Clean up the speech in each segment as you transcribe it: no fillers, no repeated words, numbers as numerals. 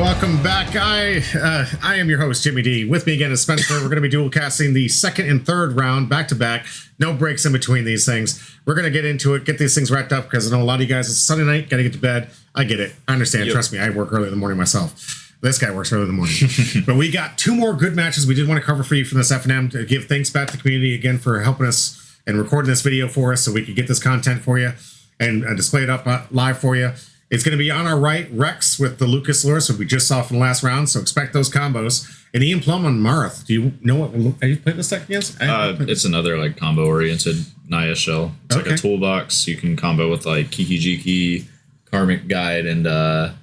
welcome back. I am your host, Jimmy D. With me again is Spencer. We're going to be dual casting the second and third round back to back. No breaks in between these things. We're going to get into it, get these things wrapped up, because I know a lot of you guys, it's Sunday night, got to get to bed. I get it. I understand. Yep. Trust me, I work early in the morning myself. This guy works early in the morning. But we got two more good matches we did want to cover for you from this F&M to give thanks back to the community again for helping us and recording this video for us so we could get this content for you and display it up live for you. It's going to be on our right, Rex with the Lucas Lure, so we just saw from the last round, so expect those combos. And Ian Plum on Marith. Do you know what? Have you played this deck against? It's another like combo-oriented Naya shell. It's like a toolbox. You can combo with like Kiki Jiki, Karmic Guide, and the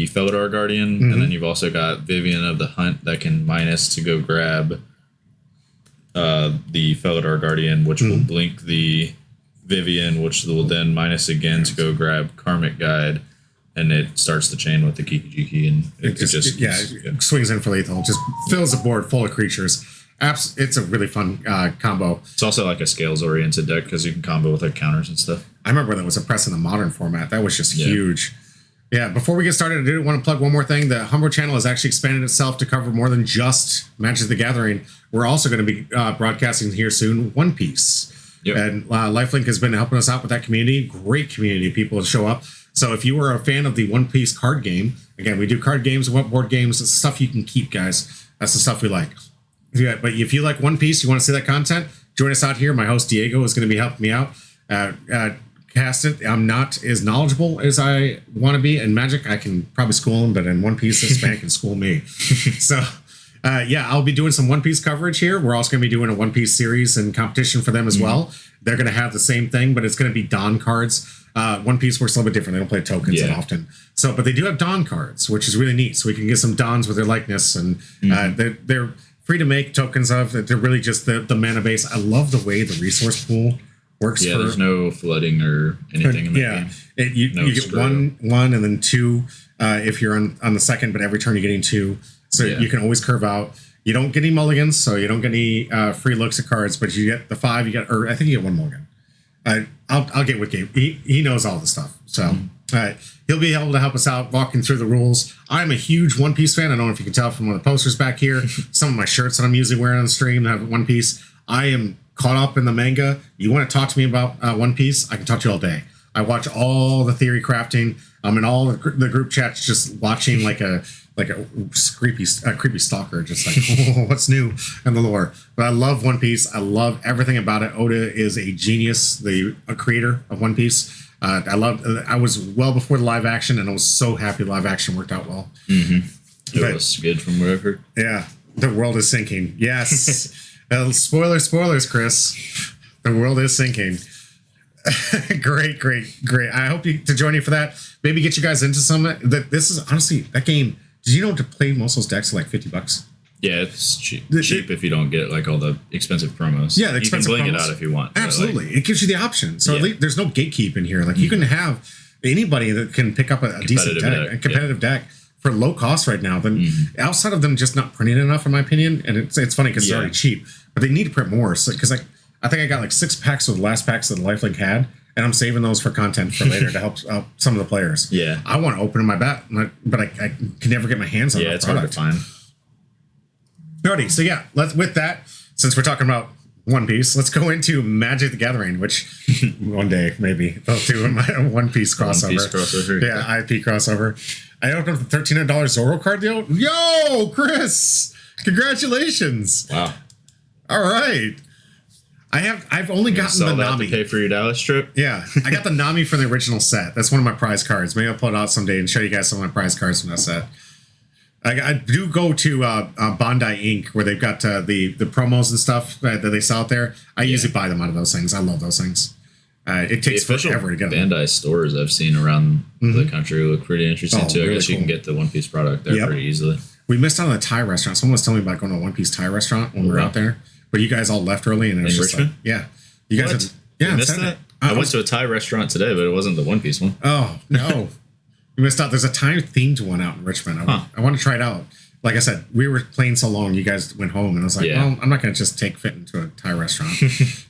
Felidar Guardian. Mm-hmm. And then you've also got Vivian of the Hunt that can minus to go grab the Felidar Guardian, which will blink the Vivian, which will then minus again to go grab Karmic Guide, and it starts the chain with the Kiki Jiki, and it swings in for lethal. Just fills the board full of creatures. It's a really fun combo. It's also like a scales oriented deck because you can combo with like counters and stuff. I remember that was a press in the modern format. That was just huge. Yeah, before we get started, I do want to plug one more thing. The Humber channel has actually expanded itself to cover more than just Magic the Gathering. We're also going to be broadcasting here soon One Piece. Yep. And Lifelink has been helping us out with that community. Great community of people to show up. So if you are a fan of the One Piece card game, again, we do card games, board games. It's stuff you can keep, guys. That's the stuff we like. Yeah, but if you like One Piece, you want to see that content, join us out here. My host, Diego, is going to be helping me out. Cast it. I'm not as knowledgeable as I want to be in Magic. I can probably school him, but in One Piece, this man can school me. So... I'll be doing some One Piece coverage here. We're also going to be doing a One Piece series and competition for them as well. They're going to have the same thing, but it's going to be Dawn cards. One Piece works a little bit different. They don't play tokens that often. But they do have Dawn cards, which is really neat. So we can get some Dawns with their likeness, and they're free to make tokens of. They're really just the mana base. I love the way the resource pool works. Yeah, there's no flooding or anything in the game. You get one, and then two if you're on the second, but every turn you're getting two. So you can always curve out. You don't get any mulligans, so you don't get any free looks at cards, but you get the 5. Or I think you get one mulligan. I'll get with Gabe. He knows all the stuff. So he'll be able to help us out walking through the rules. I'm a huge One Piece fan. I don't know if you can tell from one of the posters back here. Some of my shirts that I'm usually wearing on the stream have One Piece. I am caught up in the manga. You want to talk to me about One Piece? I can talk to you all day. I watch all the theory crafting. I'm in all the group chats just watching like a creepy stalker, just like, oh, what's new in the lore. But I love One Piece. I love everything about it. Oda is a genius, a creator of One Piece. I was well before the live action, and I was so happy live action worked out well. Mm-hmm. It was good from what I've heard. Yeah, the world is sinking. Yes. Spoilers, Chris. The world is sinking. Great. I hope to join you for that. Maybe get you guys into some. This is honestly that game. Did you know to play most of those decks for like $50? Yeah, it's cheap if you don't get like all the expensive promos. Yeah, you can bling it out if you want. Absolutely, it gives you the option. So at least there's no gatekeep in here. Like you can have anybody that can pick up a decent deck, a competitive deck for low cost right now. Then outside of them just not printing enough, in my opinion, and it's funny because it's already cheap, but they need to print more. So because I think I got like 6 packs of the last packs that the Lifelink had. And I'm saving those for content for later to help out some of the players. Yeah. I want to open in my bat, but I can never get my hands on it. Yeah, it's hard to find. Alrighty, so with that, since we're talking about One Piece, let's go into Magic the Gathering, which one day maybe they'll do my One Piece crossover. One Piece crossover. Yeah, IP crossover. I opened up the $1,300 Zoro card deal. Yo, Chris! Congratulations! Wow. All right. I've only gotten the Nami. To pay for your Dallas trip? Yeah. I got the Nami from the original set. That's one of my prize cards. Maybe I'll pull it out someday and show you guys some of my prize cards from that set. I do go to Bondi Inc., where they've got the promos and stuff that they sell out there. I usually buy them out of those things. I love those things. It takes forever to get them. Bandai stores I've seen around the country look pretty interesting too. I guess you can get the One Piece product there pretty easily. We missed out on the Thai restaurant. Someone was telling me about going to a One Piece Thai restaurant when we were out there. But you guys all left early, and it was just Richmond? Like, you guys missed that? I went to a Thai restaurant today, but it wasn't the One Piece one. Oh no, you missed out. There's a Thai themed one out in Richmond. I want to try it out. Like I said, we were playing so long, you guys went home, and I was like, well, I'm not going to just take Fenton to a Thai restaurant.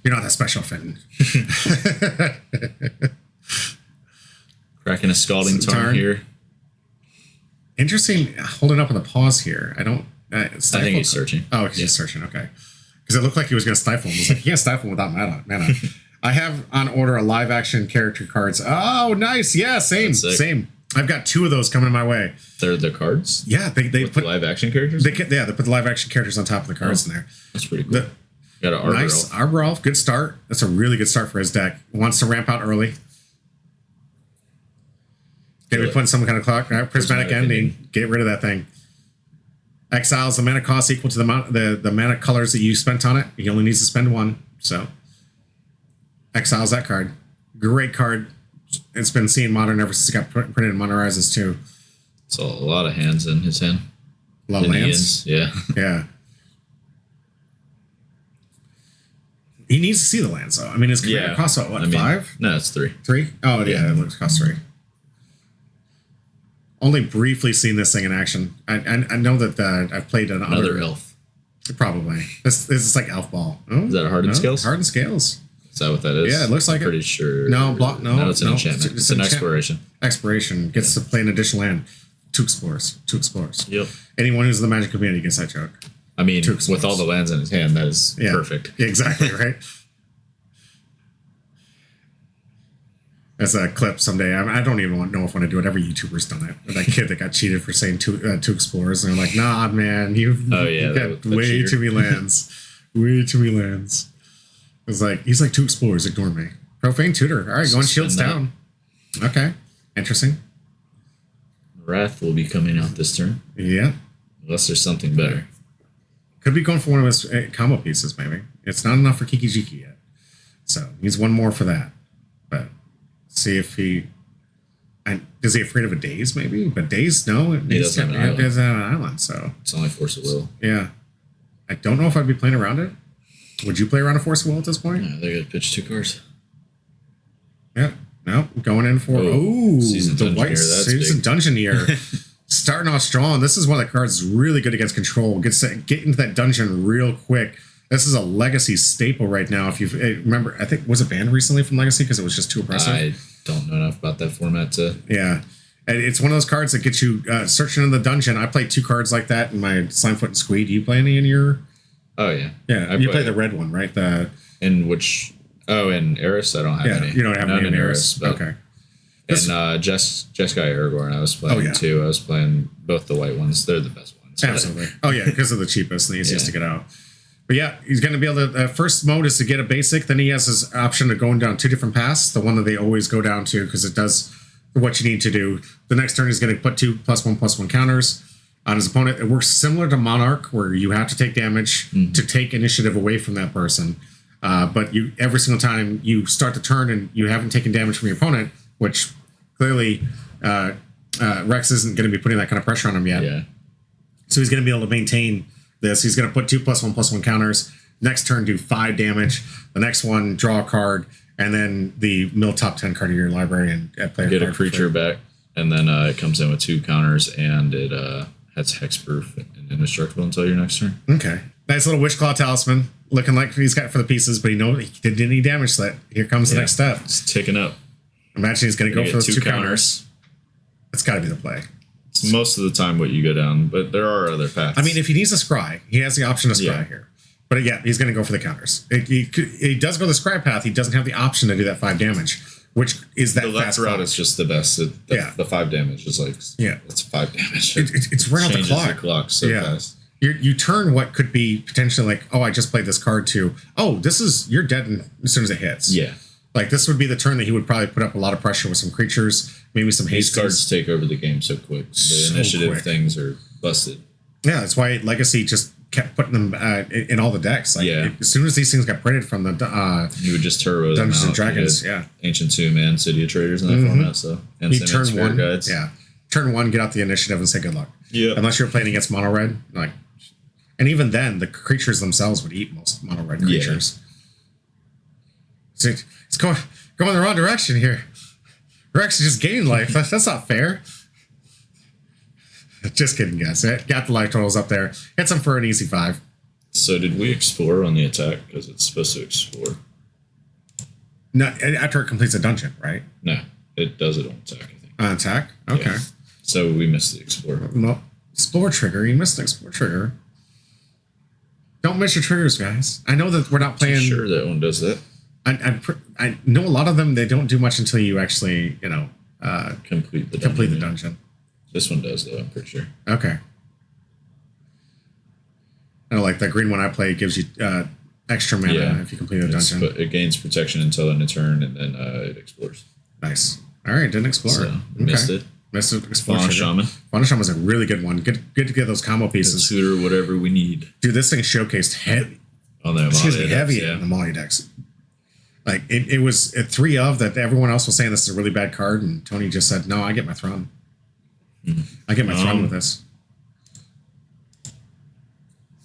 You're not that special, Fenton. Cracking a scalding tarn here. Interesting. Holding up on the pause here. I don't. I think he's searching. Oh, he's searching. Okay. Because it looked like he was going to stifle him. I was like, you can't stifle him without mana. I have on order a live action character cards. Oh, nice. Yeah, same. I've got 2 of those coming my way. They're the cards? Yeah, they put live action characters? They put the live action characters on top of the cards in there. That's pretty cool. Got an Arbor Elf. Arbor Elf. Good start. That's a really good start for his deck. Wants to ramp out early. Going to be putting some kind of clock. Right? Prismatic Ending. Get rid of that thing. Exiles the mana cost equal to the mana colors that you spent on it. He only needs to spend 1. So exiles that card. Great card. It's been seen Modern ever since it got printed in Mono Horizons 2. So a lot of hands in his hand. A lot of lands. Yeah. Yeah. He needs to see the lands, though. I mean, his commander costs what, 5? No, it's 3. 3? Oh, yeah, it costs 3. Only briefly seen this thing in action. I know that I've played another elf. Probably. This is like Elf Ball. Oh, is that a Hardened Scales? Hardened Scales. Is that what that is? Yeah, it looks like Pretty sure. No, it's an enchantment. It's an exploration. Exploration. Gets to play an additional land. 2 explorers. Yep. Anyone who's in the Magic community gets that joke. I mean, with all the lands in his hand, that is perfect. Yeah, exactly, right? That's a clip someday. I don't even know if I want to do it. Every YouTuber's done it. That kid that got cheated for saying 2 explorers. And they're like, nah, man, you've got way too many lands. Way too many lands. It's like, he's like 2 explorers, ignore me. Profane Tutor. All right, going shields down. Okay, interesting. Wrath will be coming out this turn. Yeah. Unless there's something better. Could be going for one of his combo pieces, maybe. It's not enough for Kiki Jiki yet. So, needs 1 more for that. But, see if he... is he afraid of a Daze, maybe? But Daze, no. He doesn't have an island, so... It's only Force of Will. Yeah. I don't know if I'd be playing around it. Would you play around a Force of Will at this point? Yeah, they got to pitch 2 cards. Yeah. No, going in for... Season Dungeoneer. Starting off strong. This is one of the cards that's really good against control. Get into that dungeon real quick. This is a Legacy staple right now. If you remember, I think, was it banned recently from Legacy because it was just too oppressive? I don't know enough about that format to... Yeah. And it's one of those cards that gets you searching in the dungeon. I played 2 cards like that in my Slimefoot and Squee. Do you play any in your... Oh, yeah. Yeah, you play the red one, right? In which... Oh, in Eris, I don't have any. You don't have any in Eris. Okay. And Jeskai Aragorn, I was playing too. I was playing both the white ones. They're the best ones. Absolutely. Oh, yeah, because they're the cheapest and the easiest to get out. But yeah, he's going to be able to... first mode is to get a basic. Then he has his option of going down 2 different paths. The one that they always go down to because it does what you need to do. The next turn is going to put 2 +1/+1 counters on his opponent. It works similar to Monarch where you have to take damage to take initiative away from that person. But you every single time you start the turn and you haven't taken damage from your opponent, which clearly Rex isn't going to be putting that kind of pressure on him yet. Yeah. So he's going to be able to maintain this. He's going to put 2 +1/+1 counters. Next turn, do 5 damage. The next one, draw a card, and then the mill top 10 card of your library and play get a creature back, and then it comes in with 2 counters, and it has hexproof and indestructible until your next turn. Okay. Nice little Witchclaw Talisman. Looking like he's got for the pieces, but he didn't any damage that. Here comes the next step. It's ticking up. Imagine he's going to go for those 2 counters. That's got to be the play. It's most of the time what you go down, but there are other paths. I mean, if he needs a scry, he has the option to scry here. But yeah, he's going to go for the counters. He does go the scry path. He doesn't have the option to do that 5 damage, which is that the left route is just the best. The 5 damage is like it's 5 damage. It's right off the clock. The clock so fast. You turn what could be potentially like, oh, I just played this card to, oh, you're dead as soon as it hits. Yeah. Like this would be the turn that he would probably put up a lot of pressure with some creatures, maybe some haste. These cards take over the game so quick. The initiative things are busted. Yeah, that's why Legacy just kept putting them in all the decks. Like, as soon as these things got printed from the you would just turbo Dungeons them and Dragons. Yeah, Ancient Tomb and City of Traders in that format. So and turn 1 guides. Yeah, turn 1, get out the initiative and say good luck. Yeah, unless you're playing against mono red, like, and even then the creatures themselves would eat most mono red creatures. So it's going the wrong direction here. Rex just gained life. That's not fair. Just kidding, guys. Got the life totals up there. Hits him for an easy 5. So did we explore on the attack? Because it's supposed to explore. No, after it completes a dungeon, right? No, it does it on attack, I think. On attack? Okay. Yeah. So we missed the Explore. No, Explore trigger. You missed the Explore trigger. Don't miss your triggers, guys. I know that we're not playing. Sure, that one does that. I know a lot of them. They don't do much until you actually, complete the dungeon. This one does, though. I'm pretty sure. Okay. I know, like the green one I play gives you extra mana if you complete the dungeon. But it gains protection until end of turn, and then it explores. Nice. All right, didn't explore. So, missed it. Missed it. Explore. Fauna Shaman. Fauna Shaman was a really good one. Good to get those combo pieces. Suitor, whatever we need. Dude, this thing showcased heavy. On the heavy in the Molly decks. Like it was at 3 of that. Everyone else was saying this is a really bad card, and Tony just said, "No, I get my throne. I get my throne with this."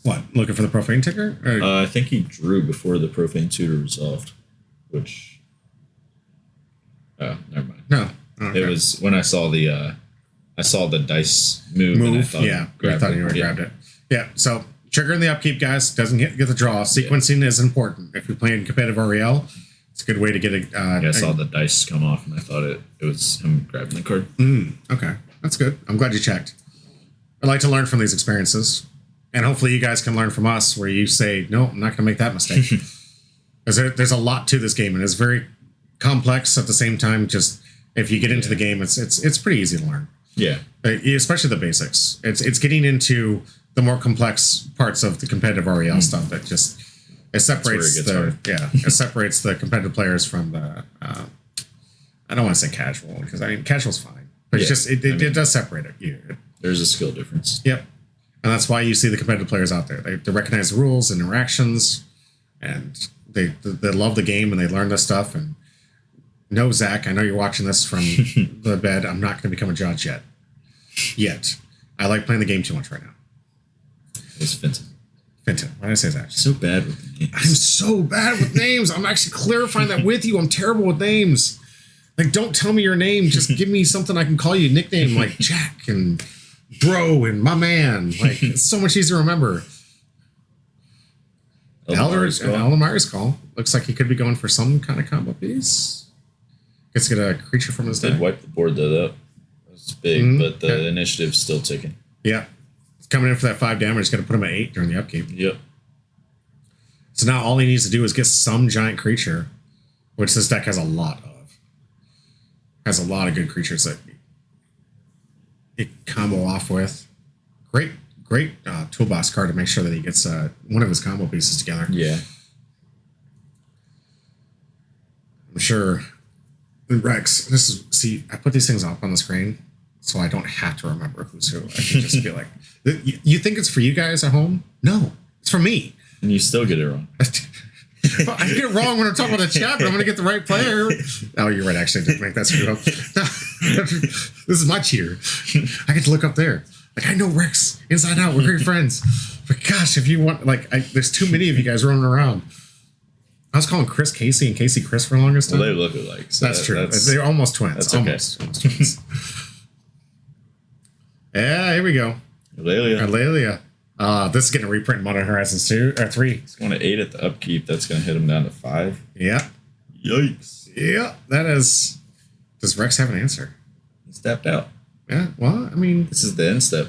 What? Looking for the profane ticker? I think he drew before the profane tutor resolved, which. Oh, never mind. No, okay. It was when I saw the dice move. And I thought I thought you grabbed it. Yeah. So triggering the upkeep, guys, doesn't get the draw. Sequencing is important. If you're playing competitive REL, it's a good way to get a. I saw the dice come off, and I thought it was him grabbing the card. Okay, that's good. I'm glad you checked. I like to learn from these experiences. And hopefully you guys can learn from us where you say, no, I'm not going to make that mistake. Because there's a lot to this game, and it's very complex at the same time. Just if you get into the game, it's pretty easy to learn. Yeah. Especially the basics. It's getting into the more complex parts of the competitive REL stuff that just it separates it separates the competitive players from the I don't want to say casual, because casual's fine. But it does separate it. There's a skill difference. Yep. And that's why you see the competitive players out there. They recognize the rules and interactions, and they love the game, and they learn this stuff. And no, Zach, I know you're watching this from the bed. I'm not going to become a judge yet. I like playing the game too much right now. It's Fenton. Why did I say that? So bad with names. I'm so bad with names. I'm actually clarifying that with you. I'm terrible with names. Like, don't tell me your name. Just give me something I can call you, nickname like Jack and bro and my man. Like, it's so much easier to remember. Eldamari's call. Looks like he could be going for some kind of combo piece. Gets to get a creature from his deck. Did wipe the board though. That was big, but the initiative's still ticking. Yeah. It's coming in for that 5 damage. He's going to put him at 8 during the upkeep. Yep. So now all he needs to do is get some giant creature, which this deck has a lot of. Has a lot of good creatures that it combo off with. Great toolbox card to make sure that he gets one of his combo pieces together. Yeah. I'm sure Rex, I put these things up on the screen so I don't have to remember who's who. I can just be like, you think it's for you guys at home? No, it's for me. And you still get it wrong. I get it wrong when I'm talking about the chat, but I'm going to get the right player. Oh, you're right. Actually, I didn't make that screw up. This is my cheater. I get to look up there. Like, I know Rex inside out. We're great friends. But gosh, if you want, there's too many of you guys running around. I was calling Chris Casey and Casey Chris for the longest time. Well, they look alike. So that's true. They're almost twins. That's almost twins. Yeah, here we go. Aurelia. This is getting a reprint in Modern Horizons 2 or 3. It's going to 8 at the upkeep. That's going to hit him down to 5. Yeah. Yikes. Yeah, that is. Does Rex have an answer? He stepped out. Yeah. Well, I mean, this is the end step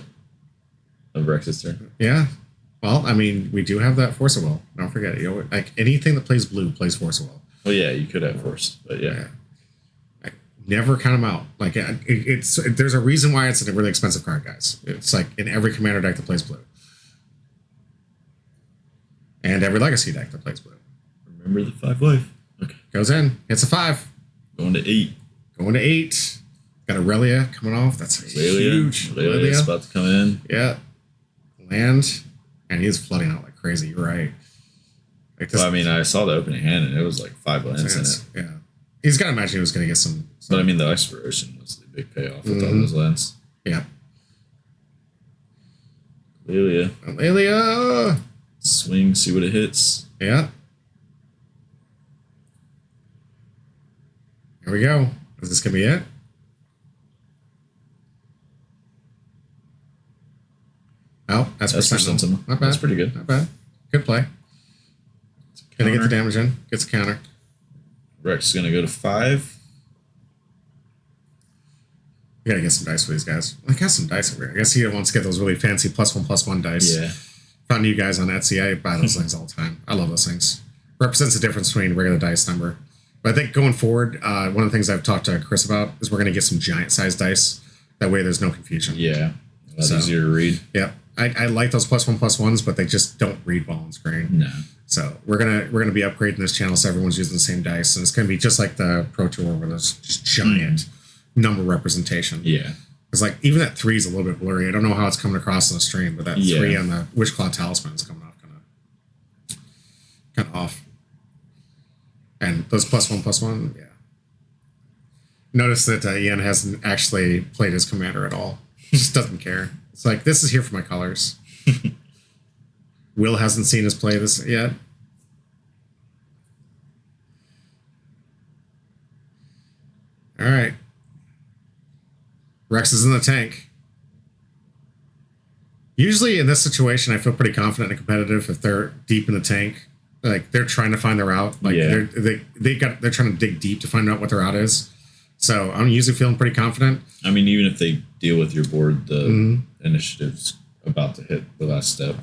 of Rex's turn. Yeah. Well, I mean, we do have that Force of Will. Don't forget it. Like anything that plays blue plays Force of Will. Well, yeah, you could have Force, but yeah. Never count them out. Like there's a reason why it's a really expensive card, guys. It's like in every commander deck that plays blue. And every legacy deck that plays blue. Remember the 5 life. Okay. Goes in. Hits a 5. Going to 8. Got Aurelia coming off. That's huge. Aurelia's about to come in. Yeah. Land. And he's flooding out like crazy. You're right. Well, I mean, I saw the opening hand and it was like 5 lands in it. Yeah. He's got to imagine he was going to get some. But I mean, the Exploration was the big payoff with all those lands. Yeah. Aurelia. Swing, see what it hits. Yeah. Here we go. Is this going to be it? Oh, that's for Sentinel. Not bad. That's pretty good. Not bad. Good play. Gonna get the damage in. Gets a counter. Rex is going to go to 5. You gotta get some dice for these guys. I got some dice over here. I guess he wants to get those really fancy +1/+1 dice. Yeah. Found you guys on Etsy. I buy those things all the time. I love those things. Represents the difference between regular dice number. But I think going forward, one of the things I've talked to Chris about is we're going to get some giant size dice. That way there's no confusion. Yeah. That's easier to read. Yeah. I like those +1/+1s, but they just don't read well on screen. No. So we're gonna be upgrading this channel so everyone's using the same dice. And it's gonna be just like the Pro Tour where there's just giant number representation. Yeah. It's like even that 3 is a little bit blurry. I don't know how it's coming across on the stream, but that 3 on the Wishclaw Talisman is coming off kind of off. And those +1/+1, yeah. Notice that Ian hasn't actually played his commander at all. He just doesn't care. It's like, this is here for my colors. Will hasn't seen us play this yet. All right. Rex is in the tank. Usually in this situation, I feel pretty confident and competitive if they're deep in the tank. Like they're trying to find their route. Like they're trying to dig deep to find out what their route is. So I'm usually feeling pretty confident. I mean, even if they deal with your board, the initiative's about to hit the last step.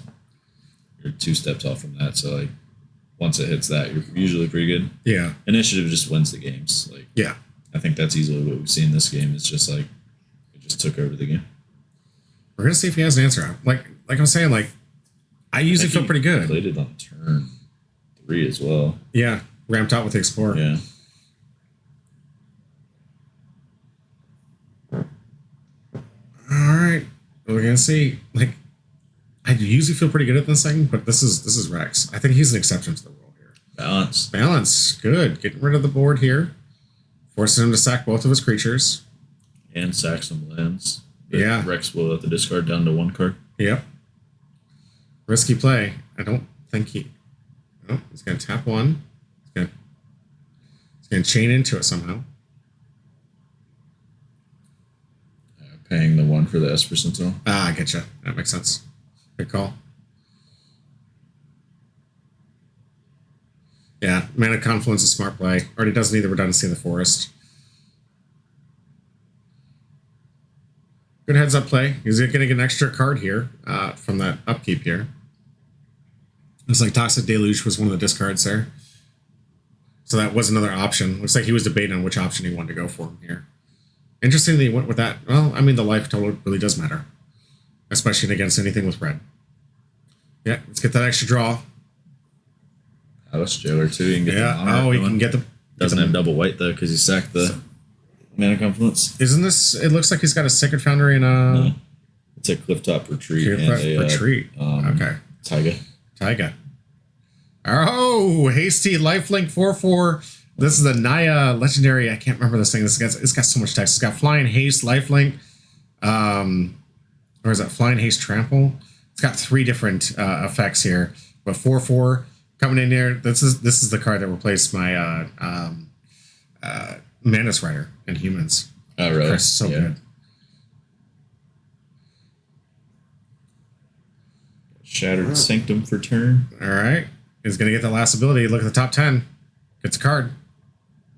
You're 2 steps off from that. So like once it hits that, you're usually pretty good. Yeah. Initiative just wins the games. Like I think that's easily what we've seen in this game. It's just like it just took over the game. We're gonna see if he has an answer. Like I'm saying, like I usually feel pretty good. Played it on turn 3 as well. Yeah. Ramped out with the Explorer. Yeah. All right, we're gonna see. Like, I usually feel pretty good at this thing, but this is Rex. I think he's an exception to the rule here. Balance, good. Getting rid of the board here, forcing him to sack both of his creatures and sack some lands. Yeah, Rex will let the discard down to 1 card. Yep. Risky play. I don't think he. Oh, he's gonna tap 1. He's gonna chain into it somehow. Paying the 1 for the Esper Sentinel. I getcha. That makes sense. Good call. Yeah, Mana Confluence is smart play. Already doesn't need the redundancy in the forest. Good heads up play. He's going to get an extra card here from that upkeep here. Looks like Toxic Deluge was one of the discards there. So that was another option. Looks like he was debating on which option he wanted to go for here. Interestingly, he went with that. Well, I mean, the life total really does matter, especially against anything with red. Yeah, let's get that extra draw. Palace Jailer too. You can get he can get the. Doesn't have double white though because he sacked the Mana Confluence. Isn't this? It looks like he's got a Sacred Foundry and a. No. It's a Clifftop Retreat. Retreat. Okay. Taiga. Oh, hasty lifelink 4/4. This is the Naya Legendary. I can't remember this thing. It's got so much text. It's got Flying Haste, Lifelink, or is that Flying Haste Trample? It's got 3 different effects here. But 4/4 coming in here. This is the card that replaced my Mantis Rider in Humans. Oh, really? Chris, so good. Shattered Sanctum for turn. All right. He's going to get the last ability. Look at the top 10. Gets a card.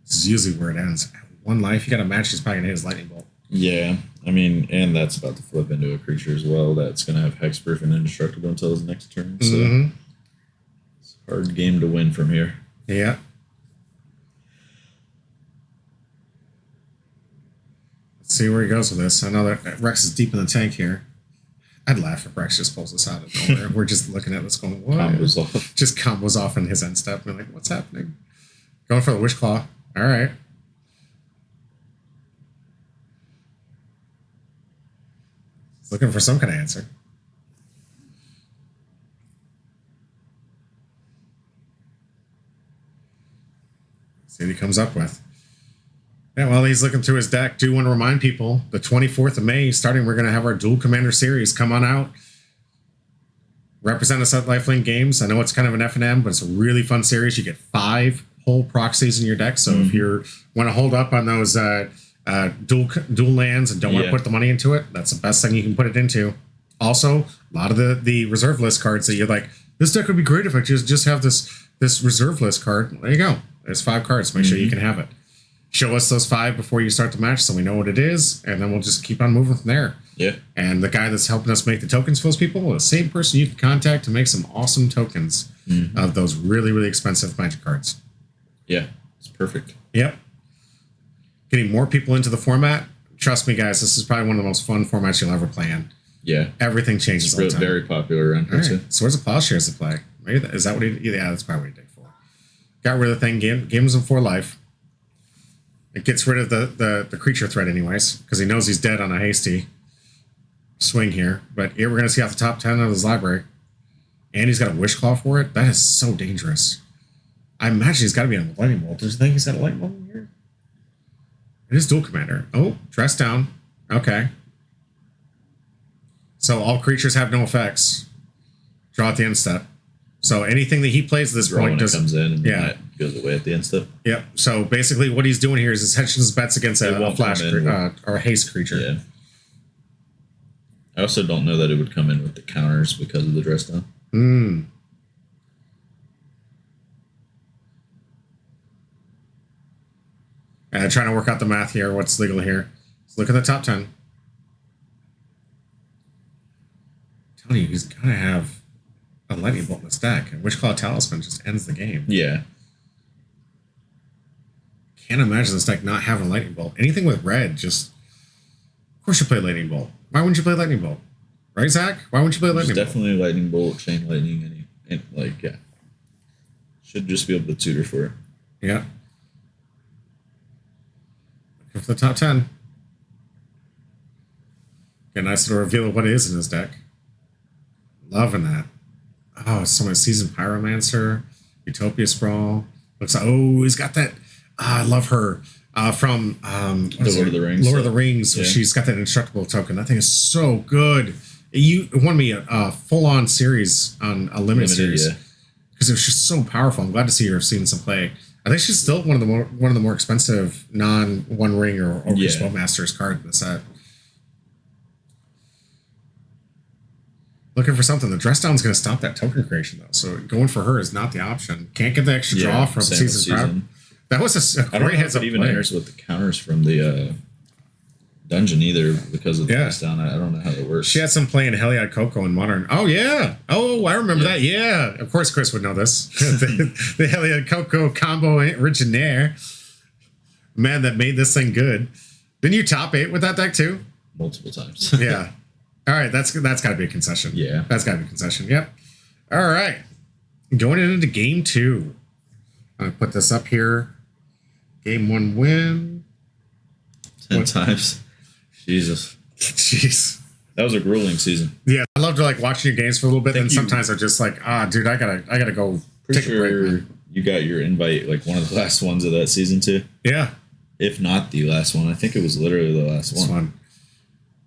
This is usually where it ends. 1 life. You got to match his pack and hit his lightning bolt. Yeah. I mean, and that's about to flip into a creature as well. That's going to have hexproof and indestructible until his next turn. So it's a hard game to win from here. Yeah. Let's see where he goes with this. I know that Rex is deep in the tank here. I'd laugh if Rex just pulls this out of nowhere. We're just looking at this going, what? Combos off. Just combos off in his end step. We're like, what's happening? Going for the Wish Claw. All right. He's looking for some kind of answer. See what he comes up with. Yeah, well, he's looking through his deck. Do want to remind people, the 24th of May, starting, we're going to have our Duel Commander series. Come on out. Represent us at Lifelink Games. I know it's kind of an F&M, but it's a really fun series. You get 5 whole proxies in your deck. So if you want to hold up on those dual lands and don't want to put the money into it, that's the best thing you can put it into. Also, a lot of the reserve list cards that you're like, this deck would be great if I just have this reserve list card. There you go. There's 5 cards. Make sure you can have it. show us those 5 before you start the match so we know what it is, and then we'll just keep on moving from there. Yeah. And the guy that's helping us make the tokens for those people is the same person you can contact to make some awesome tokens of those really, really expensive Magic cards. Yeah, it's perfect. Yep. Getting more people into the format. Trust me, guys, this is probably one of the most fun formats you'll ever play in. Yeah. Everything changes all the time. Very popular around here, too. Swords of Plowshares to play. Maybe is that what he... Yeah, that's probably what he did for. Got rid of the thing. Games him 4 life. It gets rid of the creature threat anyways, because he knows he's dead on a hasty swing here. But here we're going to see off the top 10 of his library. And he's got a Wish Claw for it. That is so dangerous. I imagine he's got to be on a Lightning Bolt. Does you think he's got a Lightning Bolt in here? It is Dual Commander. Oh, dress down. Okay. So all creatures have no effects. Draw at the end step. So anything that he plays at this point does comes in and that goes away at the end step. Yep. So basically, what he's doing here is he's hedging his bets against a flash or a haste creature. Yeah. I also don't know that it would come in with the counters because of the dress down. Trying to work out the math here. What's legal here? Let's look at the top 10. I'm telling you, he's gonna have a Lightning Bolt in this deck. And Wish Claw Talisman just ends the game. Yeah. Can't imagine this deck not having a Lightning Bolt. Anything with red, just... Of course you play Lightning Bolt. Why wouldn't you play Lightning Bolt? Right, Zach? Why wouldn't you play Lightning Bolt? Definitely Lightning Bolt, Chain Lightning, and yeah. Should just be able to tutor for it. Yeah. Looking for the top 10. Get a nice little reveal of what it is in his deck. Loving that. Oh, so much Seasoned Pyromancer, Utopia Sprawl. Looks like, oh, he's got that. I love her from the Lord of the Rings. Lord of the Rings. Yeah. She's got that indestructible token. That thing is so good. It won me a full-on series on a limited series because it was just so powerful. I'm glad to see her seeing some play. I think she's still one of the more expensive non-one ring or Spellmasters card in the set. Looking for something. The dress down's going to stop that token creation, though. So going for her is not the option. Can't get the extra draw from season. That was a great heads up. Even airs with the counters from the dungeon either because of the dress down. I don't know how that works. She had some play in Heliod Coco in Modern. Oh, yeah. Oh, I remember that. Yeah. Of course, Chris would know this. the Heliod Coco combo originaire. Man, that made this thing good. Didn't you top 8 with that deck, too? Multiple times. Yeah. All right, that's got to be a concession. Yeah. That's got to be a concession. Yep. All right. Going into game 2. I'm going to put this up here. Game 1 win. 10 times. Jesus. Jeez. That was a grueling season. Yeah, I love to watching your games for a little bit, and sometimes I'm just like, dude, I gotta go take a break. Man. You got your invite one of the last ones of that season too. Yeah. If not the last one. I think it was literally the last one.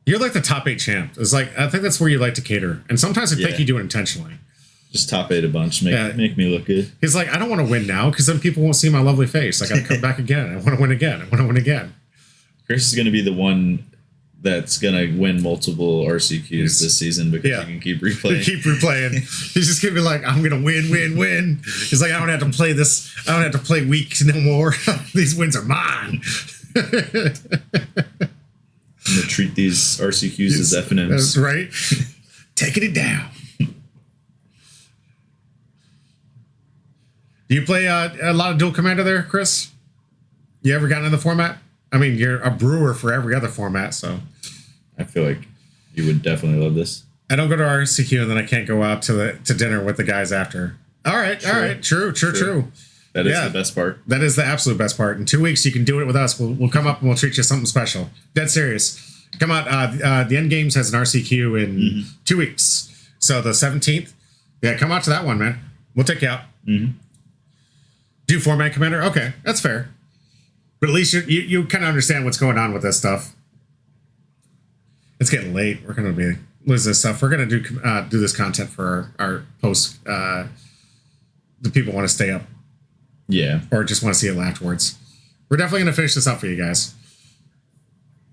You're like the top 8 champ. It's I think that's where you like to cater. And sometimes I think you do it intentionally. Just top 8 a bunch, make me look good. He's like, I don't want to win now because then people won't see my lovely face. I got to come back again. I want to win again. I want to win again. Chris is going to be the one that's going to win multiple RCQs this season because you can keep replaying. He's just going to be like, I'm going to win. He's like, I don't have to play this. I don't have to play weeks no more. These wins are mine. I'm going to treat these RCQs as FNMs. That's right. Taking it down. Do you play a lot of Dual Commander there, Chris? You ever gotten in the format? I mean, you're a brewer for every other format, so... I feel like you would definitely love this. I don't go to RCQ and then I can't go out to dinner with the guys after. All right. True. That is the best part. That is the absolute best part. In 2 weeks, you can do it with us. We'll come up and we'll treat you something special. Dead serious. Come out. The End Games has an RCQ in 2 weeks. So the 17th. Yeah, come out to that one, man. We'll take you out. Do format commander? Okay, that's fair. But at least you kind of understand what's going on with this stuff. It's getting late. We're going to be losing this stuff. We're going to do this content for our post. The people want to stay up. Yeah. Or just want to see it afterwards. We're definitely going to finish this up for you guys.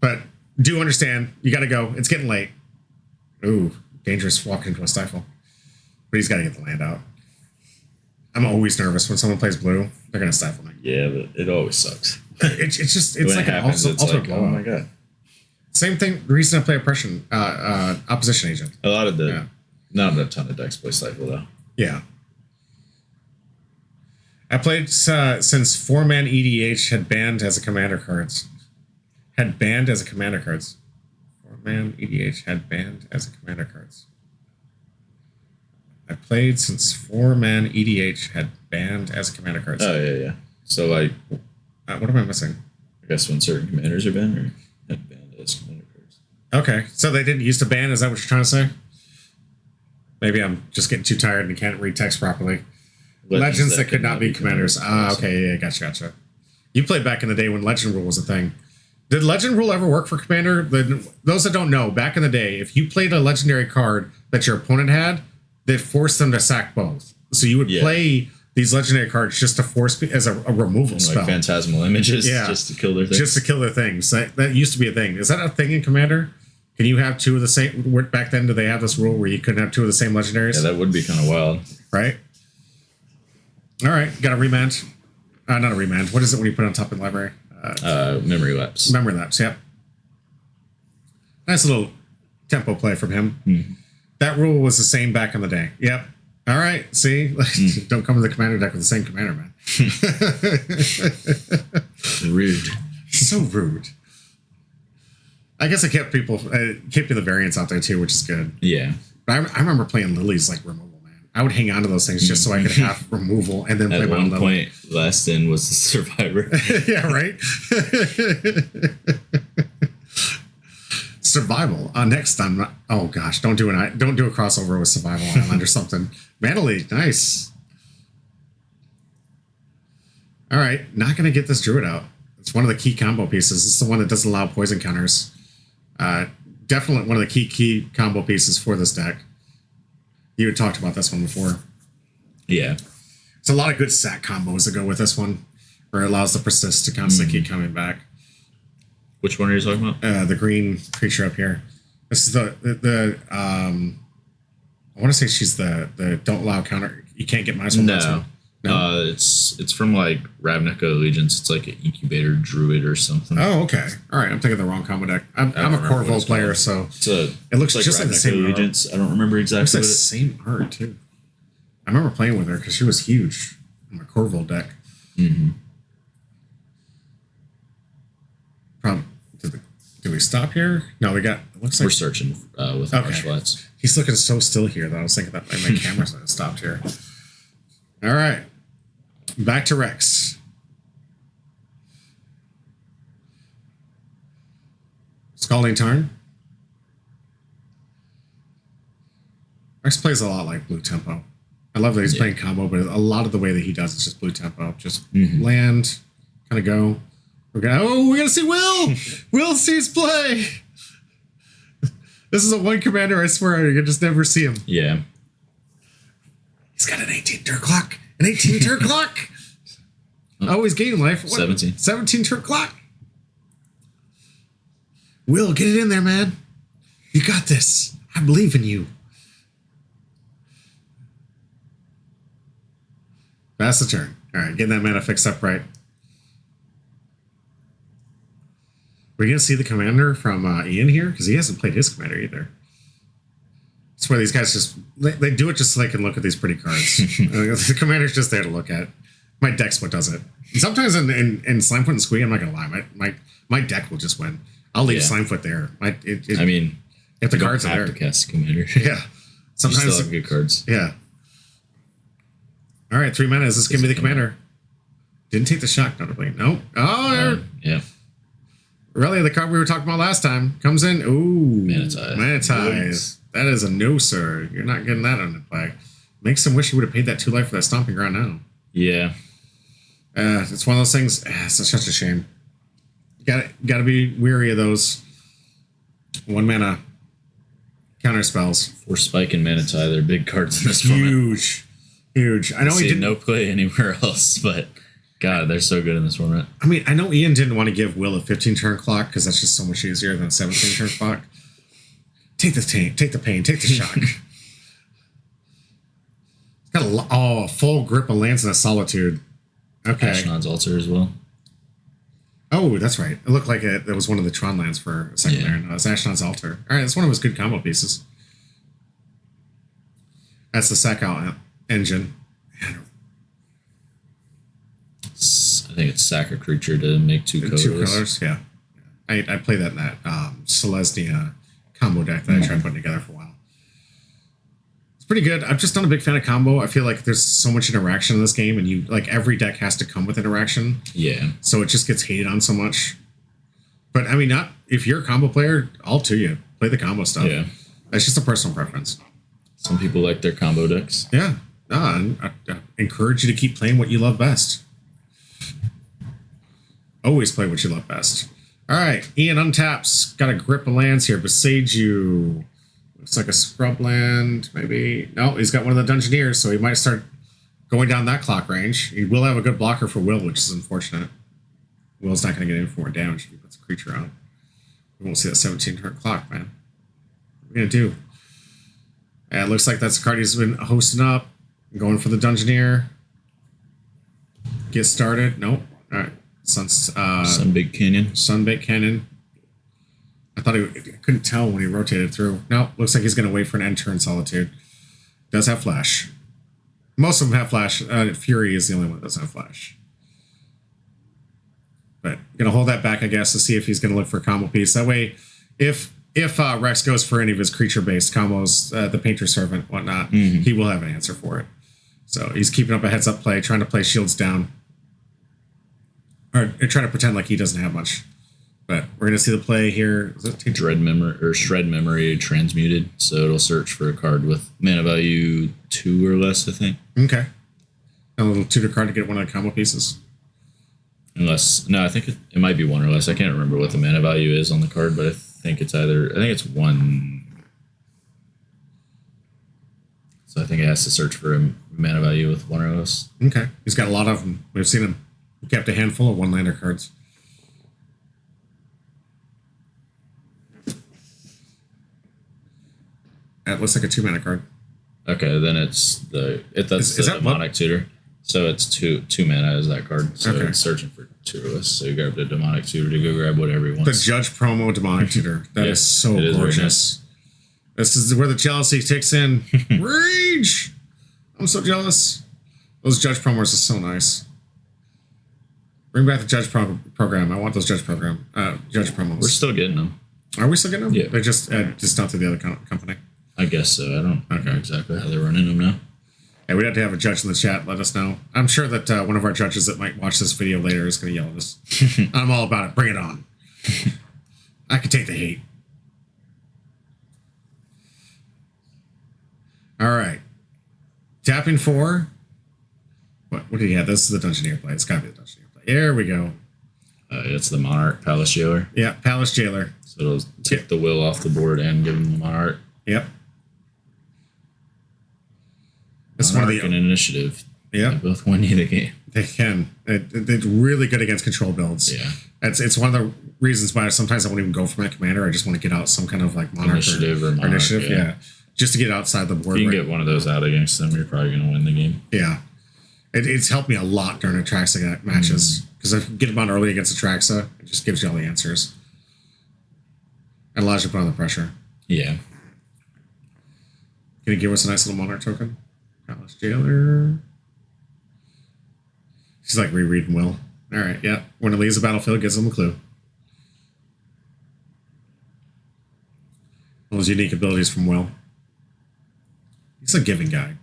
But do understand, you got to go. It's getting late. Ooh, dangerous walking into a stifle. But he's got to get the land out. I'm always nervous when someone plays blue. They're going to stifle me. Yeah, but it always sucks. it's like an ultimate blowout. Oh my god. Same thing. The reason I play opposition agent. A lot of not a ton of decks play Stifle though. Yeah. I played since 4-man EDH had banned as a commander cards. 4-man EDH had banned as a commander cards. I played since 4-man EDH had banned as a commander cards. Oh yeah. So like, what am I missing? I guess when certain commanders are banned or had banned as commander cards. Okay, so they didn't used to ban. Is that what you're trying to say? Maybe I'm just getting too tired and can't read text properly. Legends that could not be commanders. Okay, yeah, gotcha. You played back in the day when Legend Rule was a thing. Did Legend Rule ever work for Commander? Those that don't know, back in the day, if you played a legendary card that your opponent had, they forced them to sack both. So you would play these legendary cards just to force as a removal spell. Like phantasmal images, just to kill their things. Just to kill their things. That used to be a thing. Is that a thing in Commander? Can you have two of the same? Back then, did they have this rule where you couldn't have two of the same legendaries? Yeah, that would be kind of wild. Right? All right, got a remand. Not a remand. What is it when you put it on top of the library? Memory lapse. Memory lapse, yep. Nice little tempo play from him. Mm-hmm. That rule was the same back in the day. Yep. All right, see? Don't come to the commander deck with the same commander, man. Rude. So rude. I guess it kept the variants out there too, which is good. Yeah. But I remember playing Lily's like removal. I would hang on to those things just so I could have removal and then play my own. At one point, last in was the Survivor. Yeah, right? Survival. Next time. Oh gosh, don't do a crossover with Survival Island or something. Manly, nice. All right, not going to get this Druid out. It's one of the key combo pieces. It's the one that doesn't allow poison counters. Definitely one of the key combo pieces for this deck. You had talked about this one before. Yeah. It's a lot of good sack combos that go with this one, where it allows the persist to constantly keep coming back. Which one are you talking about? The green creature up here. This is the I want to say she's the don't allow counter. You can't get -1. No. It's from like Ravnica Allegiance. It's like an incubator druid or something. Oh, okay. All right. I'm thinking the wrong combo deck. I'm a Corvo player, so it looks like just Ravnica like the same Allegiance. I don't remember exactly. It's the same art too. I remember playing with her because she was huge in my Corvo deck. Mm-hmm. Do we stop here? No, we got. It looks like we're searching with Marsh Flats. He's looking so still here that I was thinking that my camera's stopped here. All right. Back to Rex. Scalding Tarn. Rex plays a lot like Blue Tempo. I love that he's playing combo, but a lot of the way that he does is just Blue Tempo. Just land, kind of go. We're gonna see Will! Will sees play! This is a one commander, I swear, you can just never see him. Yeah. He's got an 18 turn clock! An 18 turn clock! Oh, he's gaining life. What? 17. 17 turn clock! Will, get it in there, man. You got this. I believe in you. That's the turn. All right, getting that mana fixed up right. We're going to see the commander from Ian here? Because he hasn't played his commander either. It's where these guys just... They do it just so they can look at these pretty cards. The commander's just there to look at. My deck's what does it. Sometimes in Slimefoot and Squee, I'm not going to lie, my deck will just win. I'll leave Slimefoot there. I mean... If the cards are there. To cast a commander. Yeah. Sometimes... You still have good cards. Yeah. All right, 3 mana. Is this going to be the commander? Didn't take the shock, notably. Nope. Oh, yeah. Really, the card we were talking about last time comes in. Ooh, Manitize. That is a no, sir. You're not getting that on the play. Makes him wish he would have paid that 2 life for that stomping ground now. Yeah. It's one of those things. It's such a shame. Got to be weary of those 1 mana counter spells. For Spike and Manitize, they're big cards in this format. Huge. I know he didn't no play anywhere else, but. God, they're so good in this format. I mean, I know Ian didn't want to give Will a 15-turn clock because that's just so much easier than a 17-turn clock. Take the pain, take the shock. It's got a full grip of Lance and a Solitude. Okay. Ashnod's Altar as well. Oh, that's right. It looked like it was one of the Tron lands for a second there. No, it's Ashnod's Altar. All right, that's one of his good combo pieces. That's the sack out engine. Man. I think it's sack a creature to make two colors. Two colors, yeah. I play that in that Selesnya combo deck that I tried putting together for a while. It's pretty good. I'm just not a big fan of combo. I feel like there's so much interaction in this game, and you like every deck has to come with interaction. Yeah. So it just gets hated on so much. But I mean, not if you're a combo player, all to you. Play the combo stuff. Yeah. That's just a personal preference. Some people like their combo decks. Yeah. I encourage you to keep playing what you love best. Always play what you love best. All right, Ian untaps. Got a grip of lands here. Beside you. Looks like a scrub land, maybe. No, he's got one of the Dungeoneers, so he might start going down that clock range. He will have a good blocker for Will, which is unfortunate. Will's not going to get any more damage if he puts a creature on. We won't see that 17-turn clock, man. What are we going to do? Yeah, it looks like that's the card he's been hosting up. Going for the Dungeoneer. Get started. Nope. All right. Sunbaked Canyon. Sunbaked Canyon. I thought I couldn't tell when he rotated through. No, looks like he's going to wait for an end turn Solitude. Does have flash. Most of them have flash. Fury is the only one that doesn't have flash. But going to hold that back, I guess, to see if he's going to look for a combo piece. That way, if Rex goes for any of his creature-based combos, the Painter Servant, whatnot, he will have an answer for it. So he's keeping up a heads-up play, trying to play shields down. Or trying to pretend like he doesn't have much. But we're going to see the play here. Shred Memory transmuted. So it'll search for a card with mana value 2 or less, I think. Okay. A little tutor card to get one of the combo pieces. I think it might be 1 or less. I can't remember what the mana value is on the card, but I think it's 1. So I think it has to search for a mana value with 1 or less. Okay. He's got a lot of them. We've seen him. He kept a handful of one-lander cards. That looks like a 2-mana card. Okay, then that's the Demonic Tutor. So it's two mana is that card. So it's searching for 2 or less. So you grab the Demonic Tutor to go grab whatever you want. The Judge promo Demonic Tutor. That is so gorgeous. Nice. This is where the jealousy takes in. Rage! I'm so jealous. Those Judge promos are so nice. Bring back the Judge program. I want those Judge promos. We're still getting them. Are we still getting them? Yeah. They just not to the other company. I guess so. I don't know exactly how they're running them now. Hey, we'd have to have a judge in the chat. Let us know. I'm sure that one of our judges that might watch this video later is going to yell at us. I'm all about it. Bring it on. I can take the hate. All right. Tapping 4. What did he have? This is the Dungeoneer play. It's got to be the Dungeoneer play. There we go. It's the Monarch Palace Jailer. Yeah, Palace Jailer. So it'll take the Will off the board and give him the Monarch. Yep. It's one of the initiative. Yeah, they both win you the game. They can. They're really good against control builds. Yeah, it's one of the reasons why sometimes I won't even go for my commander. I just want to get out some kind of like Monarch initiative or Monarch, initiative. Yeah, just to get outside the board. If you can get one of those out against them, you're probably going to win the game. Yeah, it's helped me a lot during Atraxa matches because I get them on early against Atraxa. It just gives you all the answers. It allows you to put on the pressure. Yeah. Can you give us a nice little Monarch token? Palace Jailer. She's like rereading Will. All right, yeah. When it leaves the battlefield, gives them a clue. All those unique abilities from Will. He's a giving guy.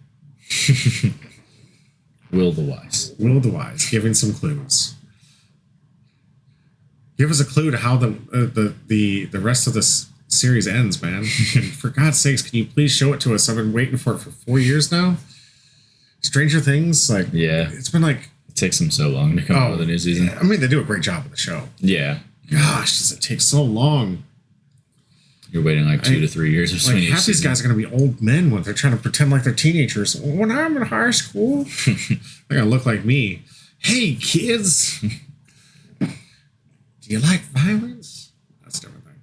Will the Wise. Will the Wise, giving some clues. Give us a clue to how the rest of this series ends, man. And for God's sakes, can you please show it to us? I've been waiting for it for 4 years now. Stranger Things, like, yeah, it's been like, it takes them so long to come out with a new season. Yeah. I mean, they do a great job with the show. Yeah. Gosh, does it take so long? You're waiting like 2 to 3 years. Like half these guys are going to be old men when they're trying to pretend like they're teenagers. When I'm in high school, they're going to look like me. Hey, kids. Do you like violence? That's a different thing.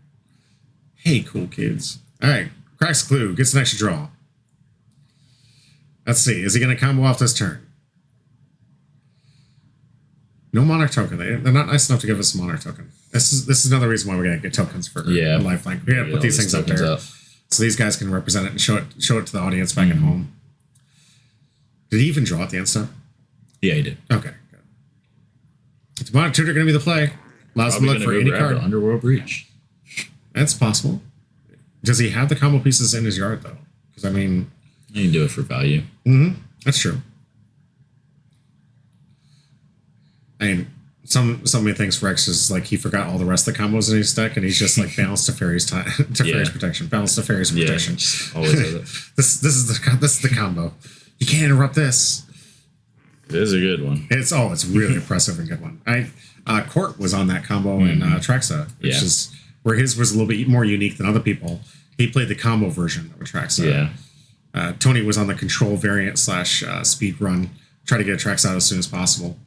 Hey, cool kids. All right. Cracks clue. Gets an extra draw. Let's see. Is he going to combo off this turn? No Monarch token. They're not nice enough to give us a Monarch token. This is another reason why we're gonna get tokens for Lifelink. We gotta put these things up there so these guys can represent it and show it to the audience back at home. Did he even draw at the end step? Yeah, he did. Okay, good. It's Monarch Tutor gonna be the play. Allows him to look for any card. Underworld Breach. That's possible. Does he have the combo pieces in his yard though? Because I mean, you can do it for value. Mm-hmm. That's true. I mean, some of the things for X is like he forgot all the rest of the combos in his deck, and he's just like balanced Teferi's time, Teferi's protection, balanced Teferi's protection. Always has it. This is the combo. You can't interrupt this. It is a good one. It's really impressive and good one. Court was on that combo in Traxa, which is where his was a little bit more unique than other people. He played the combo version of Traxa. Yeah. Tony was on the control variant / speed run. Try to get Traxa out as soon as possible.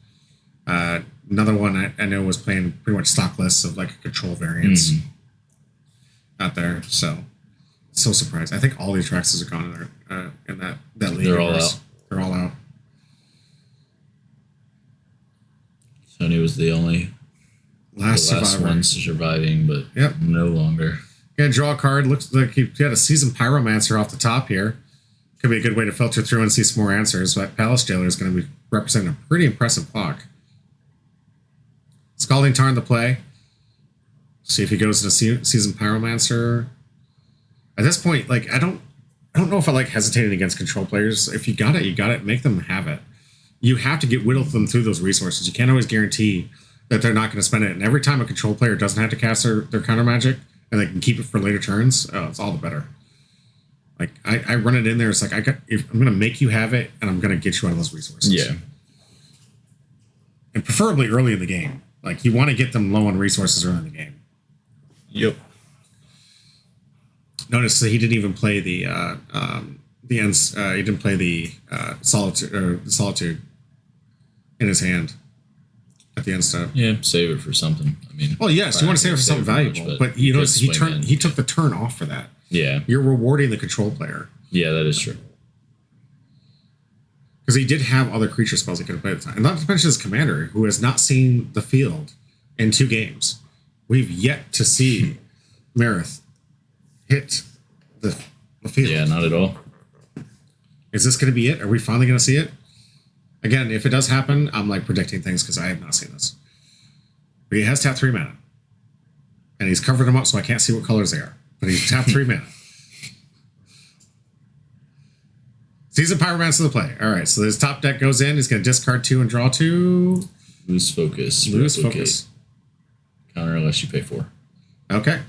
Another one I know was playing pretty much stock lists of like control variants out there. So surprised. I think all the Traxas are gone in that league. They're all out. They're all out. Sony was the last one surviving, but no longer. Gonna draw a card. Looks like he had a Seasoned Pyromancer off the top here. Could be a good way to filter through and see some more answers. But Palace Jailer is going to be representing a pretty impressive clock. Scalding Tarn the play. See if he goes to Seasoned Pyromancer. At this point, like I don't know if I like hesitating against control players. If you got it, you got it. Make them have it. You have to whittle them through those resources. You can't always guarantee that they're not going to spend it. And every time a control player doesn't have to cast their counter magic and they can keep it for later turns, it's all the better. Like I run it in there. It's like I'm going to make you have it, and I'm going to get you out of those resources. Yeah, and preferably early in the game. Like you want to get them low on resources early in the game. Yep. Notice that he didn't even play the ends. He didn't play the solitude in his hand at the end step. Yeah, save it for something. I mean, well, yes, you want to save it for something valuable, but you know he took the turn off for that. Yeah, you're rewarding the control player. Yeah, that is true. Because he did have other creature spells he could have played at the time, and not to mention his commander, who has not seen the field in 2 games. We've yet to see Marith hit the field. Yeah, not at all. Is this going to be it? Are we finally going to see it? Again, if it does happen, I'm like predicting things because I have not seen this. But he has tapped 3 mana. And he's covered them up so I can't see what colors they are. But he's tapped 3 mana. Seasoned Pyromancer to the play. All right, so his top deck goes in. He's going to discard 2 and draw 2. Lose focus. Lose focus. Counter unless you pay 4. Okay.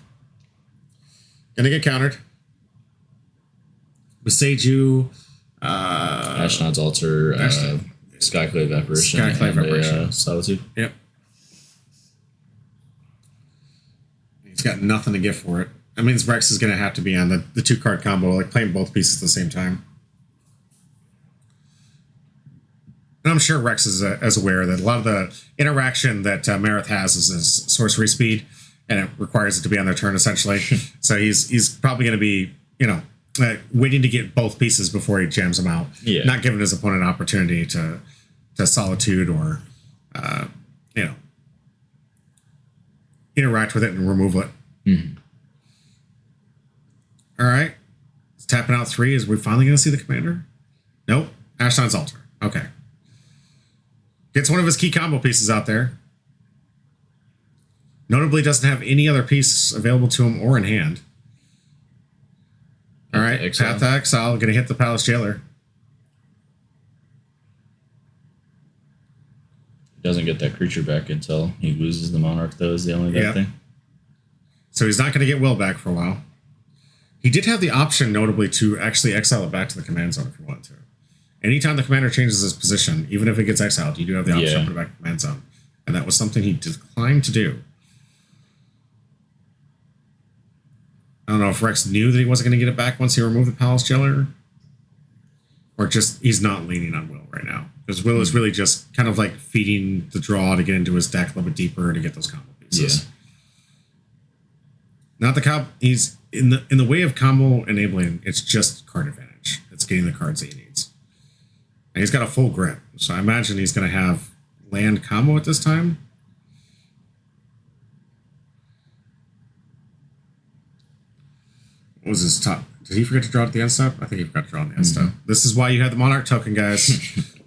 Gonna get countered. Beseiju. Ashnod's Altar. Skyclave Apparition. Skyclave Apparition. Solitude. Yep. He's got nothing to give for it. That means Rex is going to have to be on the 2-card combo, like playing both pieces at the same time. And I'm sure Rex is aware that a lot of the interaction that Marith has is his sorcery speed, and it requires it to be on their turn, essentially. So he's probably going to be, waiting to get both pieces before he jams them out. Yeah. Not giving his opponent an opportunity to solitude or, interact with it and remove it. Mm-hmm. All right. It's tapping out 3. Is we finally going to see the commander? Nope. Ashnod's Altar. Okay. Gets one of his key combo pieces out there. Notably doesn't have any other piece available to him or in hand. All right. Path to Exile. Going to hit the Palace Jailer. Doesn't get that creature back until he loses the Monarch, though, is the only bad thing. So he's not going to get Will back for a while. He did have the option, notably, to actually exile it back to the command zone if you wanted to. Anytime the commander changes his position, even if it gets exiled, you do have the option to put it back to the command zone. And that was something he declined to do. I don't know if Rex knew that he wasn't going to get it back once he removed the Palace Jailer, or just he's not leaning on Will right now. Because Will is really just kind of like feeding the draw to get into his deck a little bit deeper to get those combo pieces. Yeah. Not the he's in the way of combo enabling, it's just card advantage. It's getting the cards that he needs. And he's got a full grip. So I imagine he's going to have land combo at this time. What was his top? Did he forget to draw at the end step? I think he forgot to draw at the end step. This is why you had the Monarch token, guys.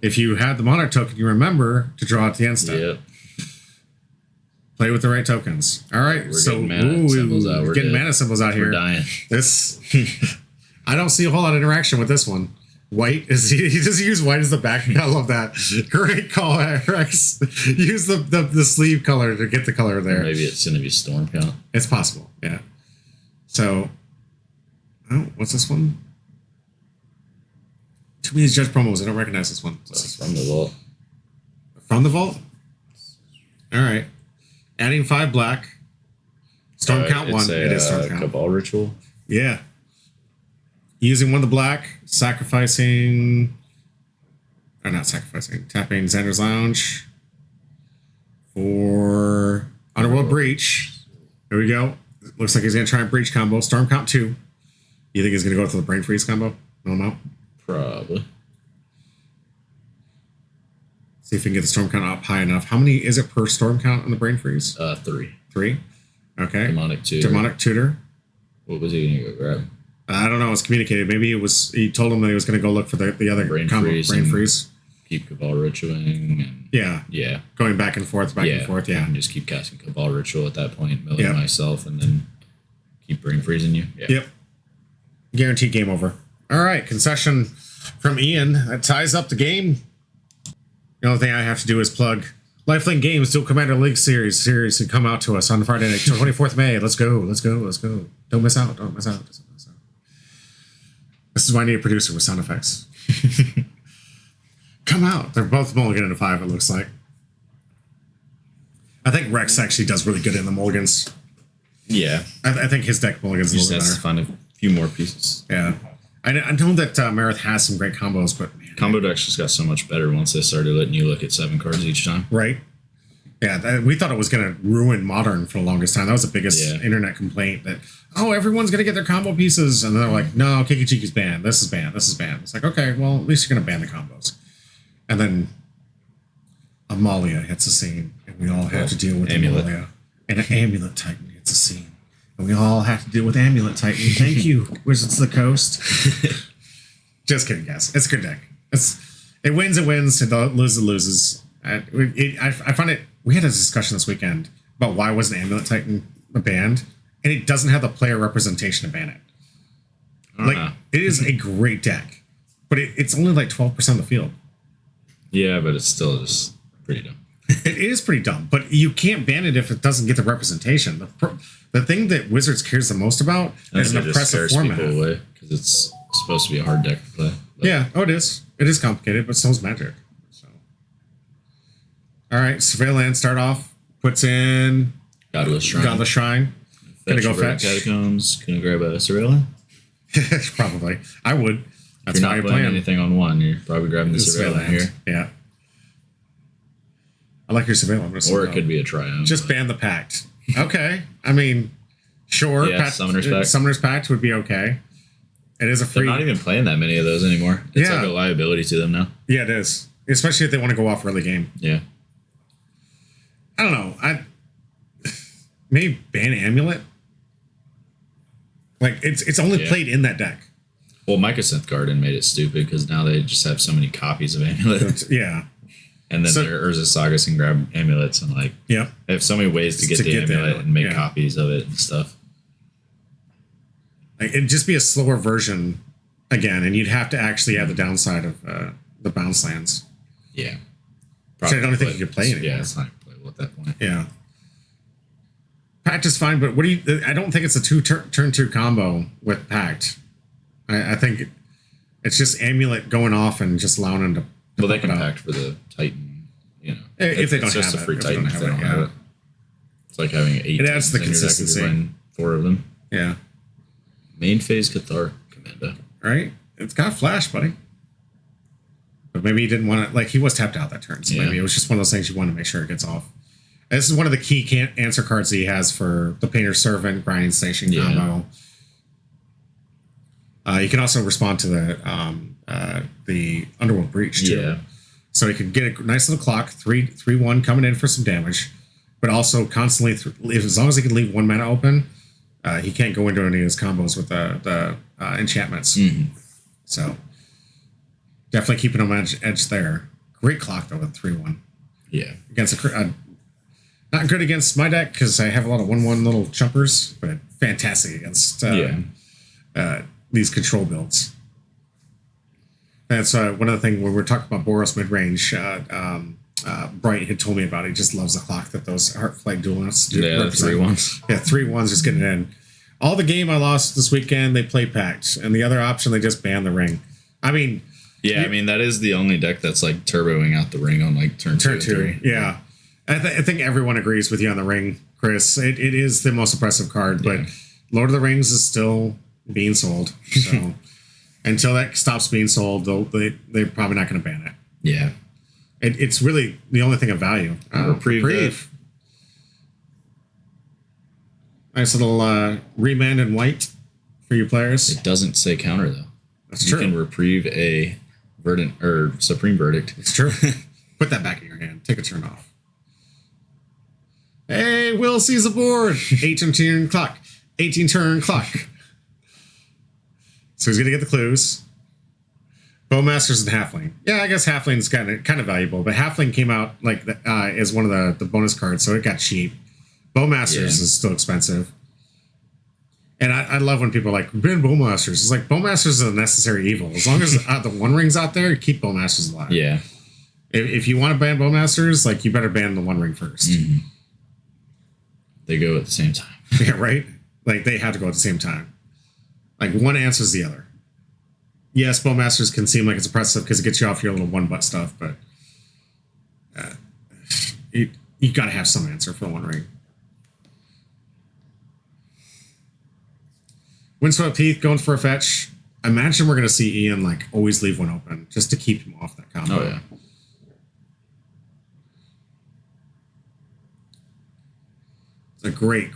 If you had the Monarch token, you remember to draw at the end step. Yep. Play with the right tokens. All right, we're getting mana symbols out. We're getting mana symbols out here. We're dying. This, I don't see a whole lot of interaction with this one. White is he just use white as the back? I love that. Great call, Rex. Use the sleeve color to get the color there. Maybe it's going to be Storm Count. It's possible, yeah. So, oh, what's this one? Too many Judge promos. I don't recognize this one. It's from the vault. From the vault. All right. Adding 5 black. Storm count 1. It is Storm count. Cabal Ritual. Yeah. Using 1 of the black, sacrificing, or not sacrificing, tapping Xander's Lounge for Underworld Breach. There we go. Looks like he's going to try and breach combo. Storm count 2. You think he's going to go for the Brain Freeze combo? No amount? Probably. See if we can get the Storm count up high enough. How many is it per Storm count on the Brain Freeze? 3. 3? Okay. Demonic Tutor. Demonic Tutor. What was he going to go grab? I don't know. It was communicated. Maybe he told him that he was going to go look for the other Brain combo. Brain Freeze. Keep Cabal Ritualing. And yeah. Going back and forth, and forth. Yeah. And just keep casting Cabal Ritual at that point, milling myself, and then keep Brain Freezing you. Yeah. Yep. Guaranteed game over. All right. Concession from Ian. That ties up the game. The only thing I have to do is plug Lifelink Games Duel Commander League series and come out to us on Friday night, 24th May. Let's go. Don't miss out. This is why I need a producer with sound effects. Come out. They're both mulligan into 5, it looks like. I think Rex actually does really good in the mulligans. Yeah. I think his deck mulligans is a little better. Just has to find a few more pieces. Yeah. I know that Marith has some great combos, but man, combo decks just got so much better once they started letting you look at 7 cards each time. Right. Yeah, we thought it was going to ruin Modern for the longest time. That was the biggest internet complaint that, everyone's going to get their combo pieces. And they're like, no, Kikichiki's banned. This is banned. It's like, okay, well, at least you're going to ban the combos. And then Amalia hits the scene, and we all have to deal with Amalia. And an Amulet Titan hits the scene. And we all have to deal with Amulet Titan. Thank you, Wizards of the Coast. Just kidding, guys. It's a good deck. It wins, it loses. I find it. We had a discussion this weekend about why wasn't Amulet Titan banned, and it doesn't have the player representation to ban it. Like, it is a great deck, but it's only like 12% of the field. Yeah, but it's still just pretty dumb. It is pretty dumb, but you can't ban it if it doesn't get the representation. The thing that Wizards cares the most about is an oppressive format. Because it's supposed to be a hard deck to play. But. Yeah, it is. It is complicated, but so is Magic. So, all right, Surveillance start off. Puts in Godless Shrine. Gonna go fetch Catacombs. Gonna grab a Surveillance. Probably, I would. That's if you're not playing anything on one, you're probably grabbing the Surveillance here. Yeah. I like your Surveillance. Or it could be a Triumph. Just ban the Pact. Okay. I mean, sure. Yeah, Summoner's Pact. Summoner's Pact would be okay. It is a free... They're not even playing that many of those anymore. It's like a liability to them now. Yeah, it is. Especially if they want to go off early game. Yeah. I don't know. Maybe ban Amulet. Like, it's only played in that deck. Well, Mycosynth Garden made it stupid because now they just have so many copies of Amulet. Yeah. And then their Urza Sagas can grab amulets and they have so many ways to get the amulet and make copies of it and stuff. Like, it'd just be a slower version again, and you'd have to actually add the downside of the bounce lands. Yeah. Which I don't think you could play anymore. Yeah, it's not playable at that point. Yeah. Pact is fine, but I don't think it's a turn 2 combo with Pact. I think it's just Amulet going off and just allowing them to. Well, they can Pact for the Titan, If they don't have it. It's just a free Titan if they don't have it. It's like having 8 It adds the consistency. 4 of them. Yeah. Main phase Cathar Commando. Right? It's got Flash, buddy. But maybe he didn't want to. Like, he was tapped out that turn, so maybe it was just one of those things you want to make sure it gets off. And this is one of the key answer cards that he has for the Painter's Servant, Grinding Station combo. You can also respond to the Underworld Breach, too. So he could get a nice little clock, 3/1 coming in for some damage, but also constantly, as long as he can leave 1 mana open, he can't go into any of his combos with the enchantments. Mm-hmm. So definitely keeping him edge there. Great clock though with 3/1. Yeah. Against not good against my deck because I have a lot of 1/1 little chumpers, but fantastic against these control builds. That's one of the things when we're talking about Boros mid-range, Bright had told me about it. He just loves the clock that those Heartflight duelists do. Yeah, 3/1s. Yeah, 3/1s just getting in. All the game I lost this weekend, they play packed. And the other option, they just ban the ring. I mean... Yeah, I mean, that is the only deck that's like turboing out the ring on like turn 2 or 3. Yeah. I think everyone agrees with you on the ring, Chris. It is the most oppressive card, but Lord of the Rings is still being sold. So until that stops being sold, they're probably not going to ban it. Yeah. It's really the only thing of value. Reprieve. Nice little remand in white for you players. It doesn't say counter, though. That's true. You can reprieve a verdant or supreme verdict. It's true. Put that back in your hand. Take a turn off. Hey, Will sees the board. 18 turn clock. 18 turn clock. So he's going to get the clues. Bowmasters and Halfling. Yeah, I guess Halfling's kind of valuable, but Halfling came out like as one of the bonus cards, so it got cheap. Bowmasters is still expensive. And I love when people are like, ban Bowmasters. It's like, Bowmasters is a necessary evil. As long as the One Ring's out there, keep Bowmasters alive. Yeah. If you want to ban Bowmasters, like, you better ban the One Ring first. Mm-hmm. They go at the same time. Yeah, right? Like, they have to go at the same time. Like, one answers the other. Yes, Bowmasters can seem like it's oppressive because it gets you off your little one-butt stuff, but you got to have some answer for One Ring. Windswept Heath going for a fetch. I imagine we're going to see Ian like always leave one open just to keep him off that combo. Oh, yeah. It's a great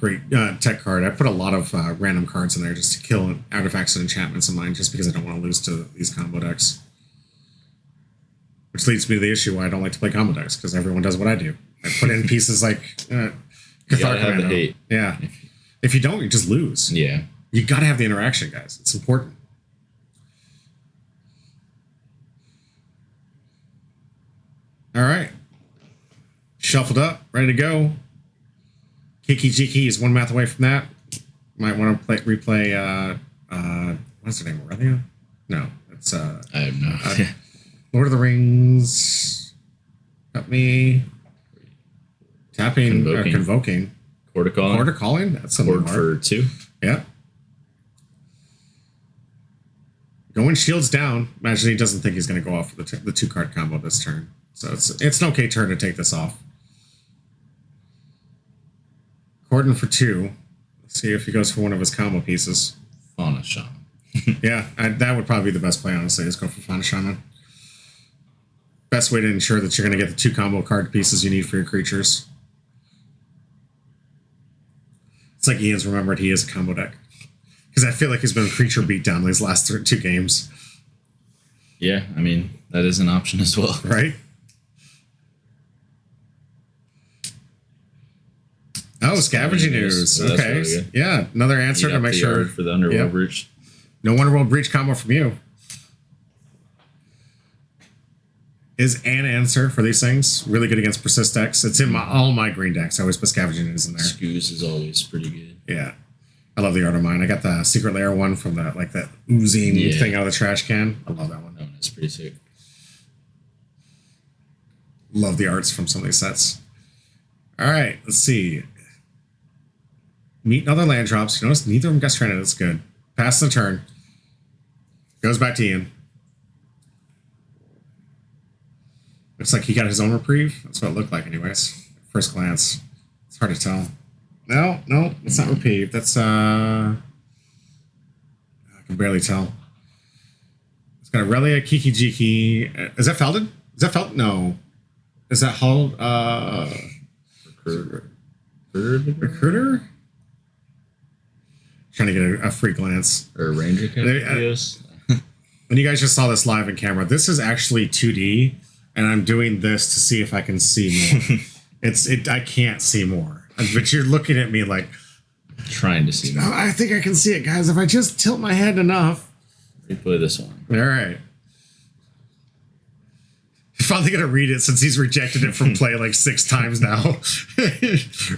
tech card. I put a lot of random cards in there just to kill artifacts and enchantments of mine just because I don't want to lose to these combo decks. Which leads me to the issue why I don't like to play combo decks because everyone does what I do. I put in pieces like Cathar Commando. Yeah. If you don't, you just lose. Yeah. You got to have the interaction, guys. It's important. All right. Shuffled up, ready to go. Kiki Jiki is 1 math away from that. Might want to replay. What's her name? Aurelia? No, it's. I have no idea. Lord of the Rings. Got me. Tapping. Convoking. Quarter calling. Quarter calling. That's something. Board for 2. Yeah. Going shields down. Imagine he doesn't think he's going to go off for the 2-card combo this turn. So it's an okay turn to take this off. Cordon for 2. Let's see if he goes for one of his combo pieces. Fauna Shaman. Yeah, that would probably be the best play, honestly, is go for Fauna Shaman. Best way to ensure that you're going to get the 2 combo card pieces you need for your creatures. It's like Ian's remembered he is a combo deck. Because I feel like he's been a creature beat down these last 2 games. Yeah, I mean, that is an option as well. Right? Oh, scavenging news. So okay. really yeah, another answer to make sure. For the Underworld Breach. No Underworld Breach combo from you. Is an answer for these things. Really good against Persist decks. It's in all my green decks. I always put scavenging news in there. Scoos is always pretty good. Yeah. I love the art of mine. I got the Secret Lair one from that oozing thing out of the trash can. I love that one. That one is pretty sick. Love the arts from some of these sets. All right, let's see. Meet another land drops. You notice neither of them got stranded. That's good. Pass the turn. Goes back to Ian. Looks like he got his own reprieve. That's what it looked like anyways. First glance. It's hard to tell. No, it's not reprieve. That's I can barely tell. It's got Aurelia, Kiki Jiki. Is that Feldon? Is that Feldon? No. Is that Hull? Recruiter? Trying to get a free glance. Or a Ranger card. When you guys just saw this live in camera, this is actually 2D. and I'm doing this to see if I can see more. I can't see more. But you're looking at me like trying to see more. I think I can see it, guys. If I just tilt my head enough. Replay this one. All right. I'm finally gonna read it since he's rejected it from play like 6 times now.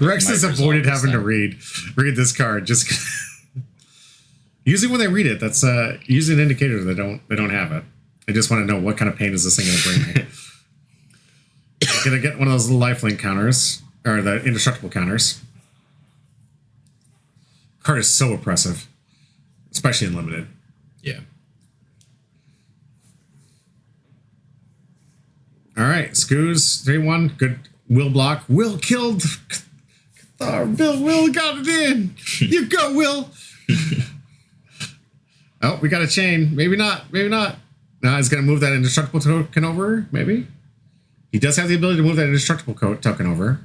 Rex has avoided having to read this card. Just usually when they read it, that's usually an indicator they don't have it. I just want to know what kind of pain is this thing gonna bring me. I'm gonna get one of those little lifelink counters or the indestructible counters. Card is so oppressive, especially in limited. Yeah. All right, Scoos 3-1. Good Will block. Will killed. Will got it in. You go, Will. Oh, we got a chain. Maybe not. No, he's gonna move that indestructible token over. Maybe he does have the ability to move that indestructible token over.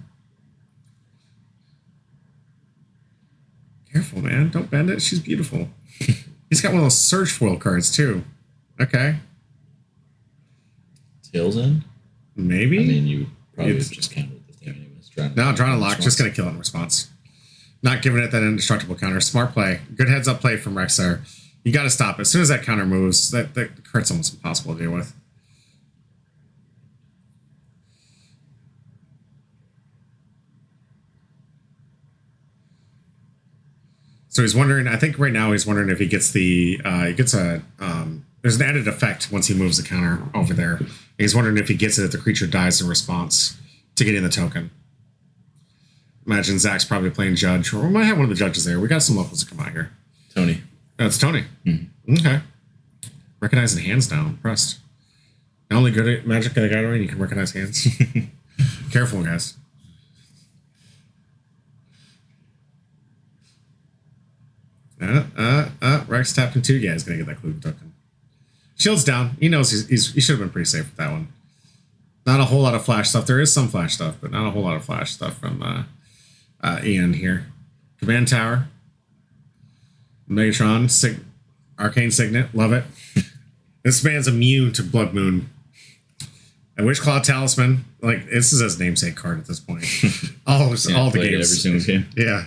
Careful, man. Don't bend it. She's beautiful. He's got one of those surge foil cards too. Okay. Tails in. Maybe. I mean, you probably just countered this thing anyways. Drawing a lock, just going to kill it in response. Not giving it that indestructible counter. Smart play. Good heads up play from Rex there. You got to stop it. As soon as that counter moves, that card's almost impossible to deal with. So he's wondering, I think right now he's wondering if he gets there's an added effect once he moves the counter over there. He's wondering if he gets it if the creature dies in response to getting the token. Imagine Zach's probably playing Judge, or we might have one of the judges there. We got some locals to come out here. Tony. That's Tony. Mm-hmm. Okay. Recognizing hands now. Impressed. Not only good at Magic the Gathering, you can recognize hands. Careful, guys. Rex tapped in 2. Yeah, he's going to get that clue token. Shield's down. He knows he should have been pretty safe with that one. Not a whole lot of flash stuff. There is some flash stuff, but not a whole lot of flash stuff from Ian here. Command Tower. Megatron. Arcane Signet. Love it. This man's immune to Blood Moon. A Witchclaw Talisman. Like, this is his namesake card at this point. all the games. Every single game. Yeah.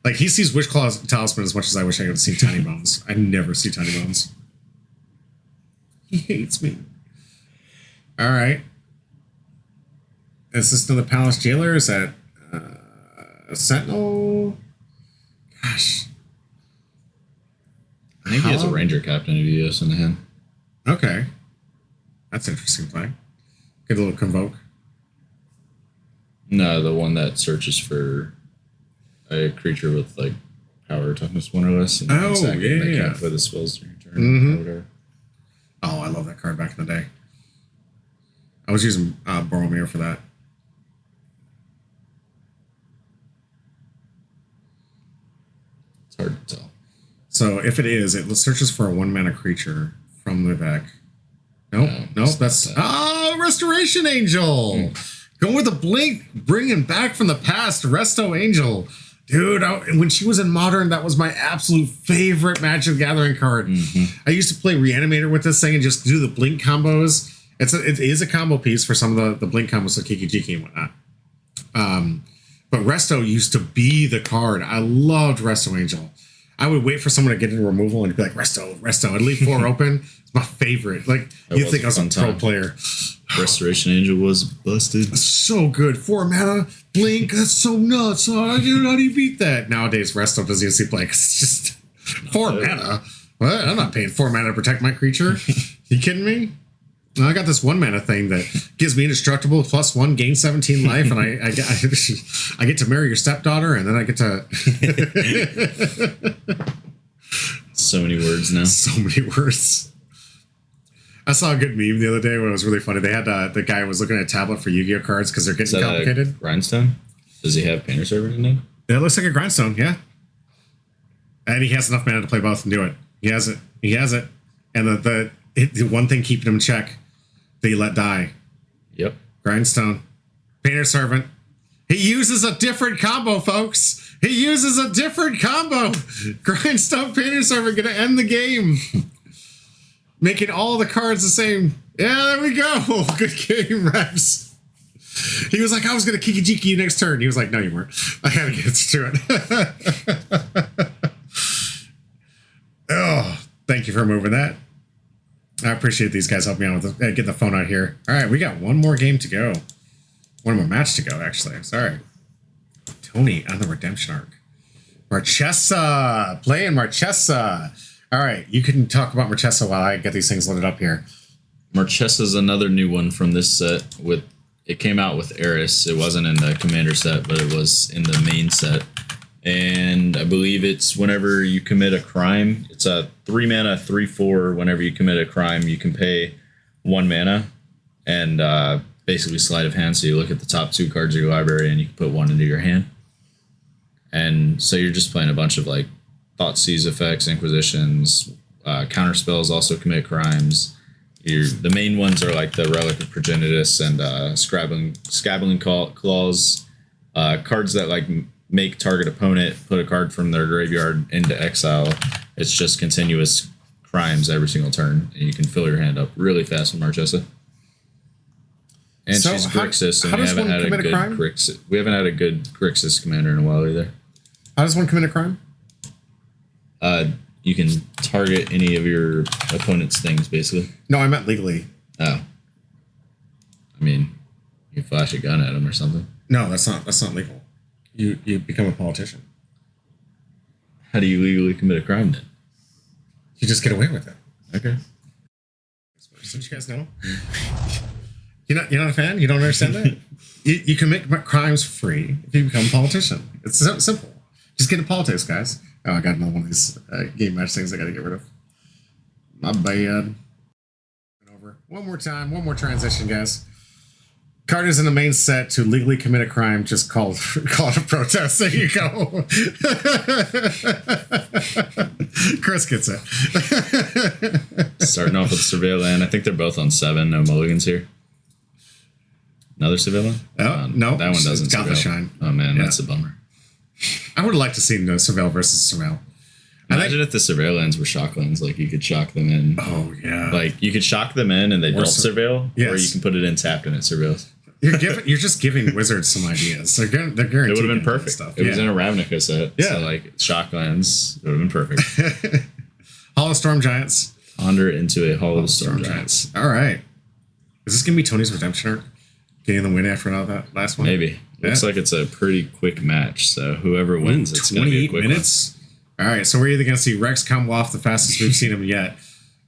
Like, he sees Witchclaw Talisman as much as I wish I could see Tiny Bones. I never see Tiny Bones. He hates me. All right. Is this another Palace Jailer? Is that a Sentinel? Gosh. I think he has a Ranger Captain of EOS in the hand. Okay. That's interesting play. Get a little Convoke. No, the one that searches for a creature with, like, power toughness 1 or less. And they can't play the spells during your turn or whatever. Oh, I love that card back in the day. I was using Boromir for that. It's hard to tell. So if it is, it searches for a 1-mana creature from the deck. Nope. That's Restoration Angel. Going with a blink, bringing back from the past, Resto Angel. Dude, when she was in Modern, that was my absolute favorite Magic the Gathering card. Mm-hmm. I used to play Reanimator with this thing and just do the blink combos. It is a combo piece for some of the blink combos, like Kiki-Jiki and whatnot. But Resto used to be the card. I loved Resto Angel. I would wait for someone to get into removal and be like, Resto. I'd leave 4 open. It's my favorite. Like, you'd think I was a pro player. Restoration Angel was busted. So good. 4 mana, blink. That's so nuts. How do you beat that? Nowadays, Resto doesn't even see blank. It's just 4 mana. What? I'm not paying 4 mana to protect my creature. You kidding me? I got this 1 mana thing that gives me indestructible +1, gain 17 life, and I get to marry your stepdaughter, and then I get to. So many words now. So many words. I saw a good meme the other day where it was really funny. They had the guy was looking at a tablet for Yu-Gi-Oh cards because they're getting complicated. Grindstone? Does he have Painter Servant in it? It looks like a Grindstone, yeah. And he has enough mana to play both and do it. He has it. And the one thing keeping him in check that he let die. Yep. Grindstone. Painter Servant. He uses a different combo, folks. He uses a different combo. Grindstone Painter Servant going to end the game. Making all the cards the same. Yeah, there we go. Good game, Rex. He was like, I was going to Kiki-Jiki you next turn. He was like, no, you weren't. I had to get to it. Oh, thank you for moving that. I appreciate these guys helping me out with getting the phone out here. All right, we got one more game to go. One more match to go, actually. Sorry. Tony on the redemption arc. Marchesa. Playing Marchesa. All right, you can talk about Marchesa while I get these things loaded up here. Marchesa's another new one from this set. It came out with Eris. It wasn't in the Commander set, but it was in the main set. And I believe it's whenever you commit a crime. It's a 3-mana, 3/4. Whenever you commit a crime, you can pay 1 mana and basically sleight of hand. So you look at the top 2 cards of your library and you can put 1 into your hand. And so you're just playing a bunch of like Thoughtseize effects, Inquisitions, counter spells, also commit crimes. The main ones are like the Relic of Progenitus and Scabbling Claws, cards that like make target opponent put a card from their graveyard into exile. It's just continuous crimes every single turn, and you can fill your hand up really fast with Marchesa. And so she's Grixis, and we haven't had a good Grixis. We haven't had a good Grixis commander in a while either. How does one commit a crime? You can target any of your opponent's things, basically. No, I meant legally. Oh. I mean, you flash a gun at him or something. No, that's not legal. You become a politician. How do you legally commit a crime then? You just get away with it. Okay. Don't you guys know? You're not a fan? You don't understand that? You commit crimes free if you become a politician. It's simple. Just get into politics, guys. Oh, I got another one of these game match things I got to get rid of. My bad. Over. One more time. One more transition, guys. Card is in the main set to legally commit a crime. Just call it a protest. There you go. Chris gets it. Starting off with Surveil Land. I think they're both on 7. No mulligans here. Another Surveil Land? Oh, no. That one doesn't. Got the shine. Oh, man. Yeah. That's a bummer. I would like to see Surveil versus Surveil. Imagine if the Surveil Lands were shock lands. Like, you could shock them in. Oh, yeah. Like, you could shock them in and they don't surveil. Yes. Or you can put it in tapped and it surveils. You're just giving wizards some ideas. They're guaranteed. It would have been perfect. Stuff. It was in a Ravnica set. Yeah. So, like, shock lands, it would have been perfect. Hall of Storm Giants. Ponder into a Hall of Storm Giants. All right. Is this going to be Tony's redemption arc? Getting the win after all that last one? Maybe. Yeah. Looks like it's a pretty quick match. So whoever wins, it's going to be a quick minutes. One. All right. So we're either going to see Rex come off the fastest we've seen him yet,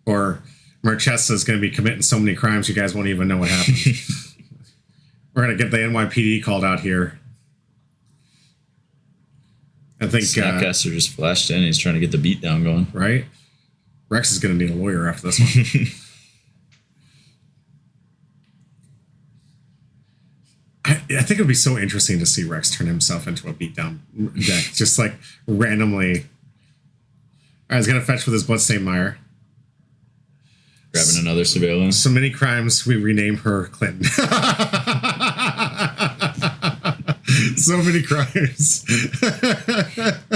or Marchesa is going to be committing so many crimes you guys won't even know what happened. We're going to get the NYPD called out here. I think Snapcaster just flashed in. He's trying to get the beatdown going. Right? Rex is going to need a lawyer after this one. I think it would be so interesting to see Rex turn himself into a beatdown deck. Just like randomly. All right, he's going to fetch with his Bloodstained Mire. Grabbing another surveillance. So many crimes, we rename her Clinton. So many crimes.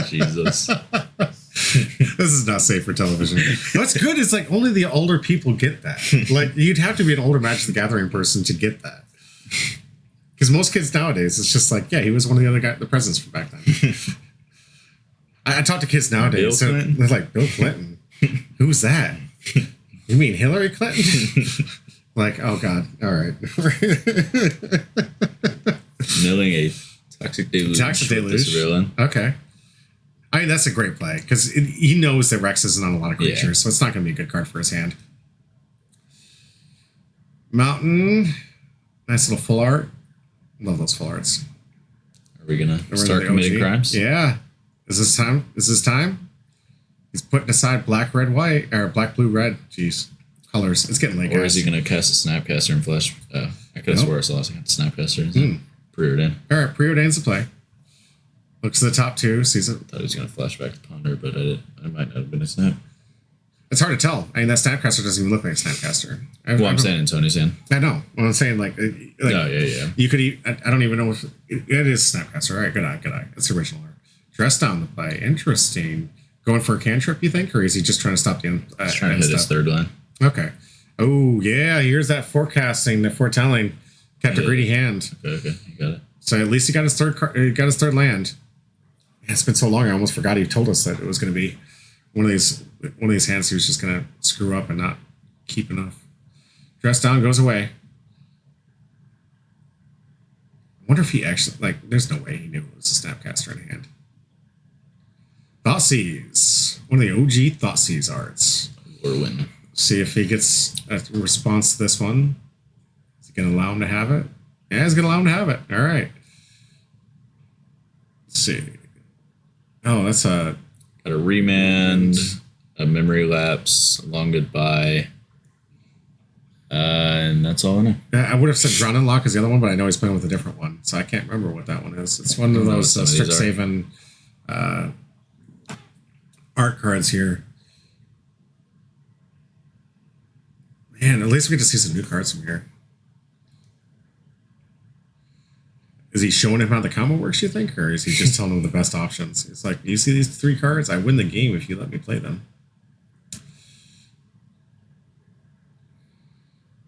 Jesus. This is not safe for television. What's good is like only the older people get that. Like you'd have to be an older Magic the Gathering person to get that. Because most kids nowadays, it's just like, yeah, he was one of the other the presidents from back then. I talk to kids nowadays, so they're like, Bill Clinton? Who's that? You mean Hillary Clinton? Like, oh God, all right. Milling a Toxic Deluge. Toxic Deluge. Okay. I mean, that's a great play, because he knows that Rex isn't on a lot of creatures, so it's not going to be a good card for his hand. Mountain. Nice little full art. Love those full arts. Are we going to start committing crimes? Yeah. Is this time? He's putting aside black, red, white, or black, blue, red. Jeez. Colors. It's getting late, guys. Or is he going to cast a Snapcaster and flash? I could have swore I saw Snapcaster. Preordain. All right, Preordain's the play. Looks at the top 2, sees it. Thought he was going to flash back to Ponder, but I might not have been a Snap. It's hard to tell. I mean, that Snapcaster doesn't even look like a Snapcaster. I'm saying in Tony's hand. I know. Well, I'm saying, like oh, yeah. You could I don't even know if it is Snapcaster. All right, good eye. It's original art. Dress down the play. Interesting. Going for a cantrip, you think? Or is he just trying to stop the He's trying to hit his third line. Okay. Oh, yeah. Here's that forecasting, the foretelling. Kept a greedy hand. Okay. You got it. So at least he got his third land. It's been so long, I almost forgot he told us that it was going to be one of these hands he was just going to screw up and not keep enough. Dress down goes away. I wonder if he actually, there's no way he knew it was a Snapcaster in hand. Thoughtseize. One of the OG Thoughtseize arts. Whirlwind. See if he gets a response to this one. Is he going to allow him to have it? Yeah, he's going to allow him to have it. All right. Let's see. Oh, that's a... Got a remand, a memory lapse, a long goodbye. And that's all I know. I would have said Drown and Lock is the other one, but I know he's playing with a different one, so I can't remember what that one is. It's one of those Strixhaven art cards here. Man, at least we get to see some new cards from here. Is he showing him how the combo works, you think? Or is he just telling him the best options? It's like, you see these 3 cards? I win the game if you let me play them.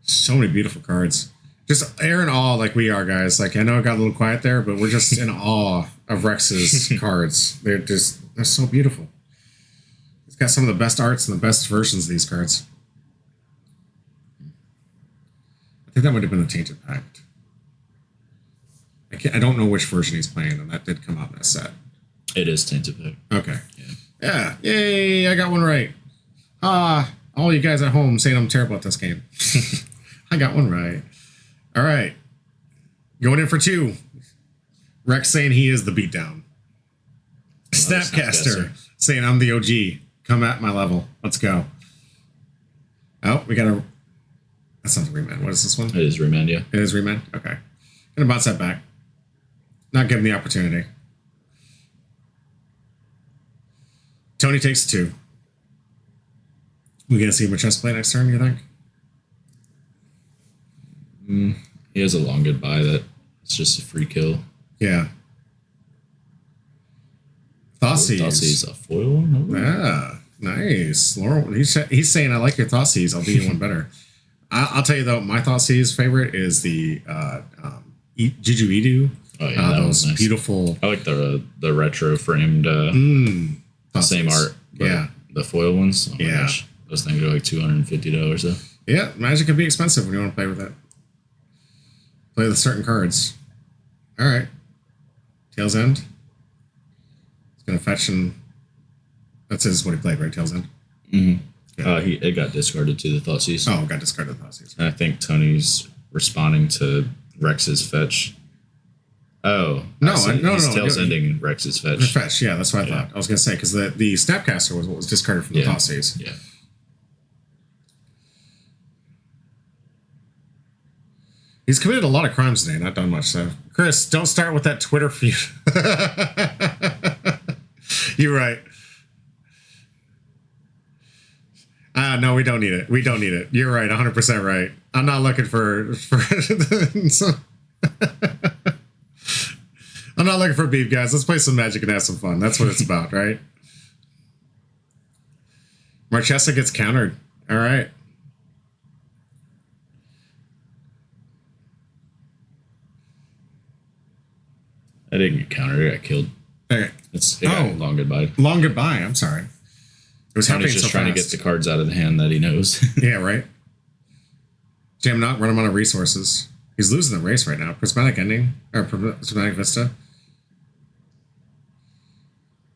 So many beautiful cards. Just air in awe like we are, guys. I know it got a little quiet there, but we're just in awe of Rex's cards. They're so beautiful. He's got some of the best arts and the best versions of these cards. I think that might have been the Tainted Pact. I don't know which version he's playing, and that did come out in that set. It is Tainted Pact. Okay. Yeah. Yay, I got one right. All you guys at home saying I'm terrible at this game. I got one right. All right. Going in for 2. Rex saying he is the beatdown. Snapcaster saying I'm the OG. Come at my level. Let's go. Oh, we got a... That's not the remand. What is this one? It is remand, yeah. It is remand? Okay. Gonna bounce that back. Not give him the opportunity. Tony takes 2. We gonna see Marchesa play next turn, you think? He has a long goodbye that it's just a free kill. Yeah. Thoughtseize. Thoughtseize, a foil one? Yeah, nice. Laurel, he's saying, I like your Thoughtseize. I'll do you one better. I'll tell you, though, my Thoughtseize favorite is the Juju Edu. Oh, yeah, that those nice. Beautiful. I like the retro framed same art. Yeah. The foil ones. Oh my yeah. gosh. Those things are like $250 though. Yeah, Magic can be expensive when you want to play with it. Play with certain cards. All right. Tail's End. It's going to fetch and... That's what he played, right? Tail's End? Mm-hmm. Yeah. It got discarded to the Thoughtseize. Oh, it got discarded to the Thoughtseize. And I think Tony's responding to Rex's fetch. Oh. No. Tail's ending Rex's fetch. Fetch, yeah, that's what I thought. I was going to say, because the Snapcaster was what was discarded from the Thoughtseize. Yeah. He's committed a lot of crimes today, not done much. So, Chris, don't start with that Twitter feud. You're right. No, we don't need it. We don't need it. You're right, 100% right. I'm not looking for I'm not looking for beef, guys. Let's play some Magic and have some fun. That's what it's about, right? Marchesa gets countered. All right. I didn't get countered. I got killed. Okay. Long goodbye. Long goodbye. I'm sorry. It was happening just so trying fast. to get the cards out of the hand that he knows. Yeah, right. Jam not run him out of resources. He's losing the race right now. Prismatic Ending or Prismatic Vista.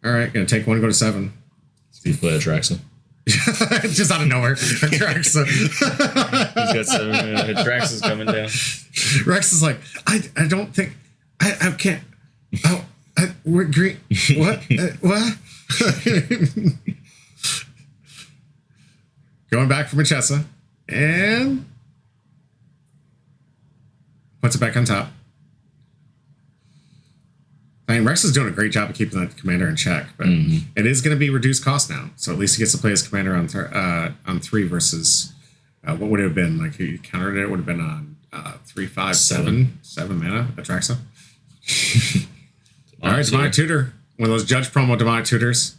All right, gonna take 1, go to 7. You play Atraxa. Just out of nowhere, Atraxa. He's got 7 Atraxas coming down. Rex is like, I don't think I can't. Oh, we're green. What? What? Going back for Marchesa. And puts it back on top. I mean, Rex is doing a great job of keeping that commander in check, but it is going to be reduced cost now. So at least he gets to play his commander on 3 versus what would it have been? Like he countered it would have been on 3, 5, 7 mana. Atraxa. All right, Demonic Tutor. One of those Judge promo Demonic Tutors.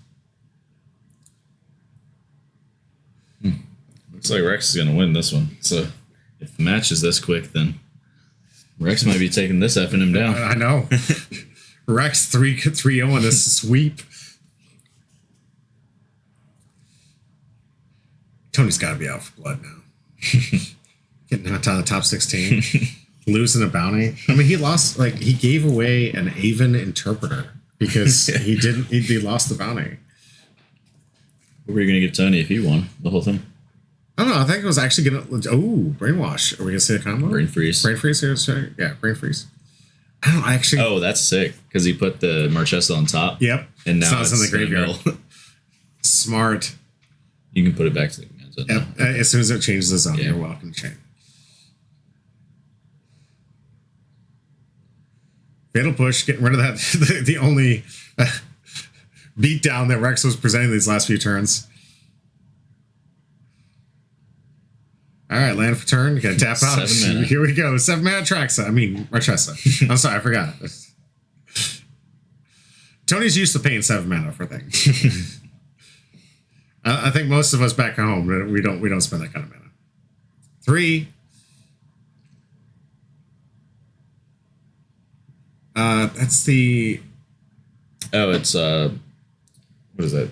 Looks like Rex is going to win this one. So if the match is this quick, then Rex might be taking this effing him down. I know. Rex 3-0 on this sweep. Tony's got to be out for blood now. Getting knocked out of the top 16. Losing a bounty. I mean, he lost, like, he gave away an Avon interpreter because he lost the bounty. What were you going to give Tony if he won the whole thing? I don't know. I think it was actually going to... Oh, brainwash. Are we going to say a combo? Brain freeze. Brain freeze? Yeah, brain freeze. I don't actually... Oh, that's sick. Because he put the Marchesa on top. Yep. And now it's in the graveyard. Smart. You can put it back to the command zone. Yep. As soon as it changes the zone, you're welcome to change. Fatal push, getting rid of that. The only beatdown that Rex was presenting these last few turns. All right, land for turn. You got to tap out. 7 mana. Here we go. 7 mana Traxa. I mean, Marchesa. I'm sorry, I forgot. Tony's used to paying 7 mana for things. I think most of us back home, we don't spend that kind of mana. 3. That's the... Oh, it's what is that?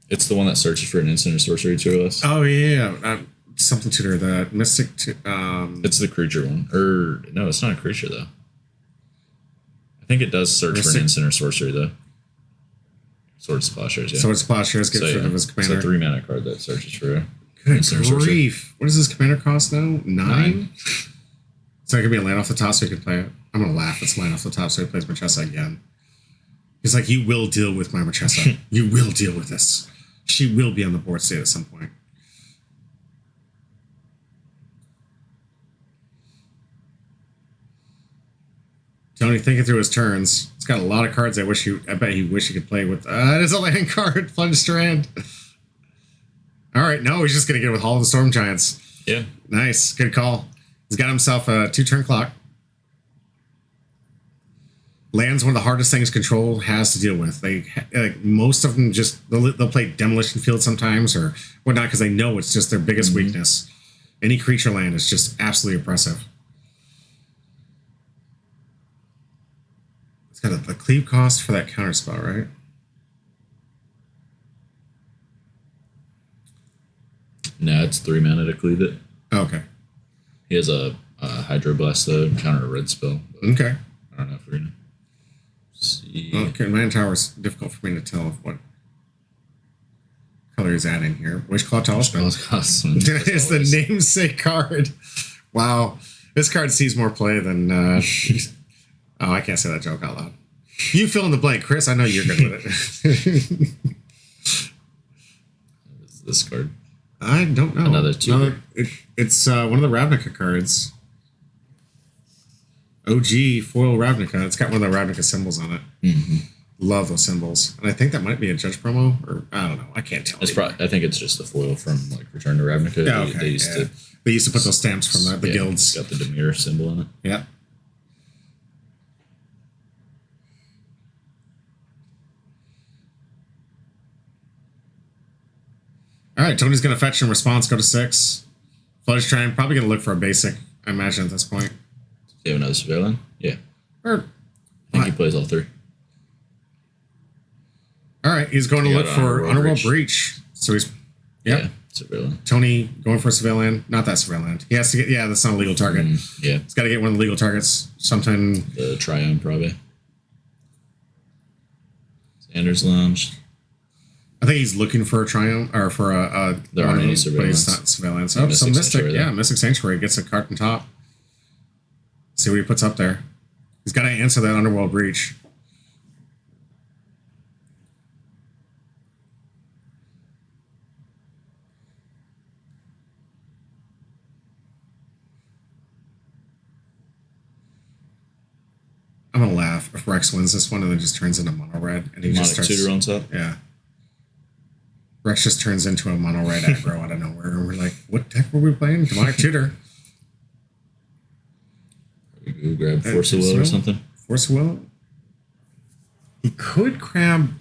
It's the one that searches for an instant or sorcery tutorless. Oh yeah, something tutor, the mystic. It's the creature one, or no, it's not a creature though. I think it does search for an instant or sorcery though. Sword Splashers, yeah. Sword Splashers gets rid of his commander. It's a 3 mana card that searches for Good grief! What does his commander cost now? 9? So it could be a land off the top so he could play it. I'm gonna laugh. It's land off the top so he plays Marchesa again. He's like, you will deal with my Marchesa. You will deal with this. She will be on the board state at some point. Tony thinking through his turns. He's got a lot of cards I bet he wish he could play with. It is a land card. Plunge Strand. All right, no, he's just gonna get it with Hall of the Storm Giants. Yeah. Nice. Good call. He's got himself a 2-turn clock. Land's one of the hardest things Control has to deal with. Most of them they'll play Demolition Field sometimes or whatnot because they know it's just their biggest weakness. Any creature land is just absolutely oppressive. It's got a cleave cost for that counterspell, right? No, it's 3 mana to cleave it. Oh, okay. He has a Hydroblast though, counter a red spell. Okay. I don't know if we're gonna see. Okay, Man Tower's difficult for me to tell what color he's adding here. Wishclaw Talisman. It's the namesake card. Wow. This card sees more play than... oh, I can't say that joke out loud. You fill in the blank, Chris. I know you're good with it. This card. I don't know. Another 2. No, it's one of the Ravnica cards. OG foil Ravnica. It's got one of the Ravnica symbols on it. Mm-hmm. Love those symbols. And I think that might be a Judge promo, or I don't know. I can't tell. I think it's just the foil from like Return to Ravnica. Yeah, okay. They used to put those stamps from the guilds. It's got the Dimir symbol in it. Yeah. All right, Tony's going to fetch in response, go to 6. Flush Trying, probably going to look for a basic, I imagine, at this point. Do you have another Surveillant? Yeah. I think he plays all 3. All right, he's going to look for Underworld Breach. So he's... Yep. Yeah, Surveillant. Tony going for a Surveillant. Not that Surveillant. He has to get... Yeah, that's not a legal target. Yeah. He's got to get one of the legal targets. Something... The Triumph, probably. Sanders Lounge. I think he's looking for a Triumph, or for a there aren't any Surveillance. But he's not Surveillance. Oh, some Mystic. Yeah, Mystic Sanctuary gets a card on top. See what he puts up there. He's got to answer that Underworld Breach. I'm gonna laugh if Rex wins this one and then just turns into mono red and he just starts tutor on top. Yeah. Rex just turns into a mono red aggro out of nowhere, and we're like, "What deck were we playing? Demonic Tutor." We grab Force of Will or something. Force of Will. He could grab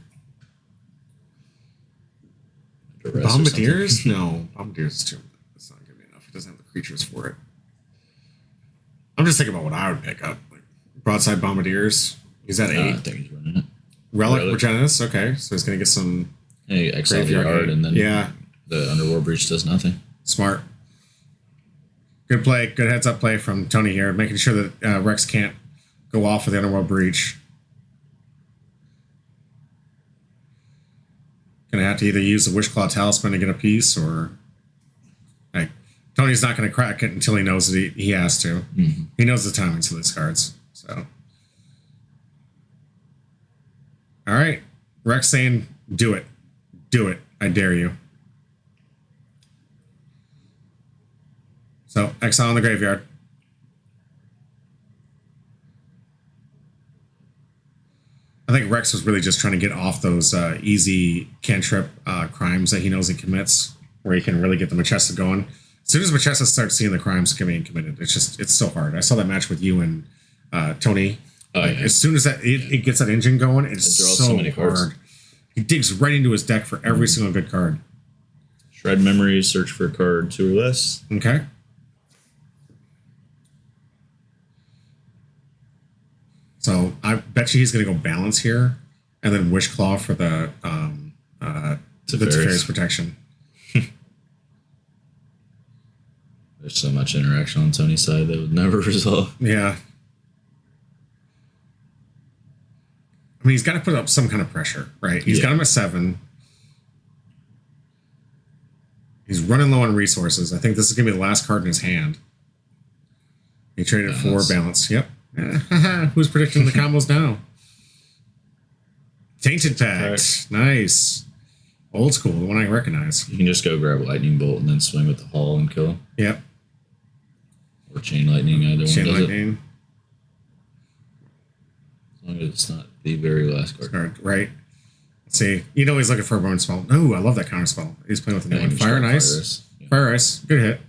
Bombardiers. No, Bombardiers is too doesn't have the creatures for it. I'm just thinking about what I would pick up. Like Broadside Bombardiers. He's at 8. I think he's running it. Relic Regenesis. Okay, so he's going to get some... Hey, exile the yard, and then the Underworld Breach does nothing. Smart. Good play. Good heads-up play from Tony here, making sure that Rex can't go off with the Underworld Breach. Going to have to either use the Wishclaw Talisman to get a piece, or... Like, Tony's not going to crack it until he knows that he has to. Mm-hmm. He knows the timings of these cards, so... All right. Rex saying, do it. Do it. I dare you. So, exile in the graveyard. I think Rex was really just trying to get off those easy cantrip crimes that he knows he commits, where he can really get the Machesta going. As soon as Machesta starts seeing the crimes being committed, it's so hard. I saw that match with you and Tony. As soon as it gets that engine going, it's so hard. Cards. He digs right into his deck for every single good card. Shred memory, search for a card 2 or less. Okay. So I bet you he's going to go balance here, and then Wishclaw for the Teferi's protection. There's so much interaction on Tony's side that would never resolve. Yeah. I mean, he's got to put up some kind of pressure, right? He's got him at 7. He's running low on resources. I think this is going to be the last card in his hand. He traded for balance. Yep. Who's predicting the combos now? Tainted Pact. Nice. Old school, the one I recognize. You can just go grab Lightning Bolt and then swing with the Haul and kill him. Yep. Or Chain Lightning, either Chain one does Lightning. it. As long as it's not the very last card. Right. Let's see. You know he's looking for a burn spell. Oh, I love that counter spell. He's playing with the new one. Fire and Ice. Fire Ice. Good hit.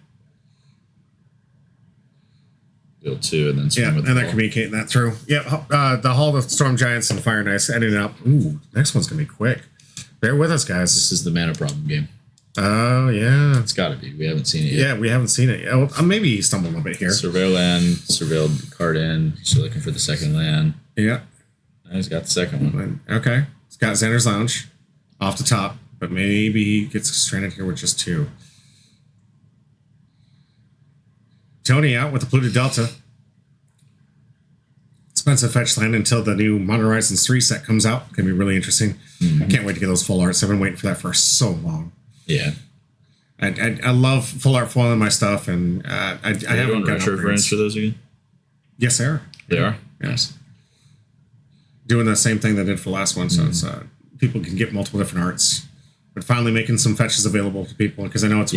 Deal 2 and then swing with the Haul. Communicating that through. Yeah, the Hall of Storm Giants and Fire and Ice ending up. Ooh, next one's going to be quick. Bear with us, guys. This is the mana problem game. Oh, yeah. It's got to be. We haven't seen it yet. Yeah, we haven't seen it yet. Well, maybe he stumbled a little bit here. Surveil land, surveilled card in. So looking for the second land. Yeah. He's got the second one. Okay. He's got Xander's Lounge off the top, but maybe he gets stranded here with just 2. Tony out with the Polluted Delta. Expensive fetch land until the new Modern Horizons 3 set comes out. Going to be really interesting. Mm-hmm. I can't wait to get those full arts. I've been waiting for that for so long. Yeah. I love full art foiling my stuff, and I haven't got retro friends for those again. Yes, they are. They are? Yes. Doing the same thing they did for the last one, so it's people can get multiple different arts. But finally making some fetches available to people, because I know it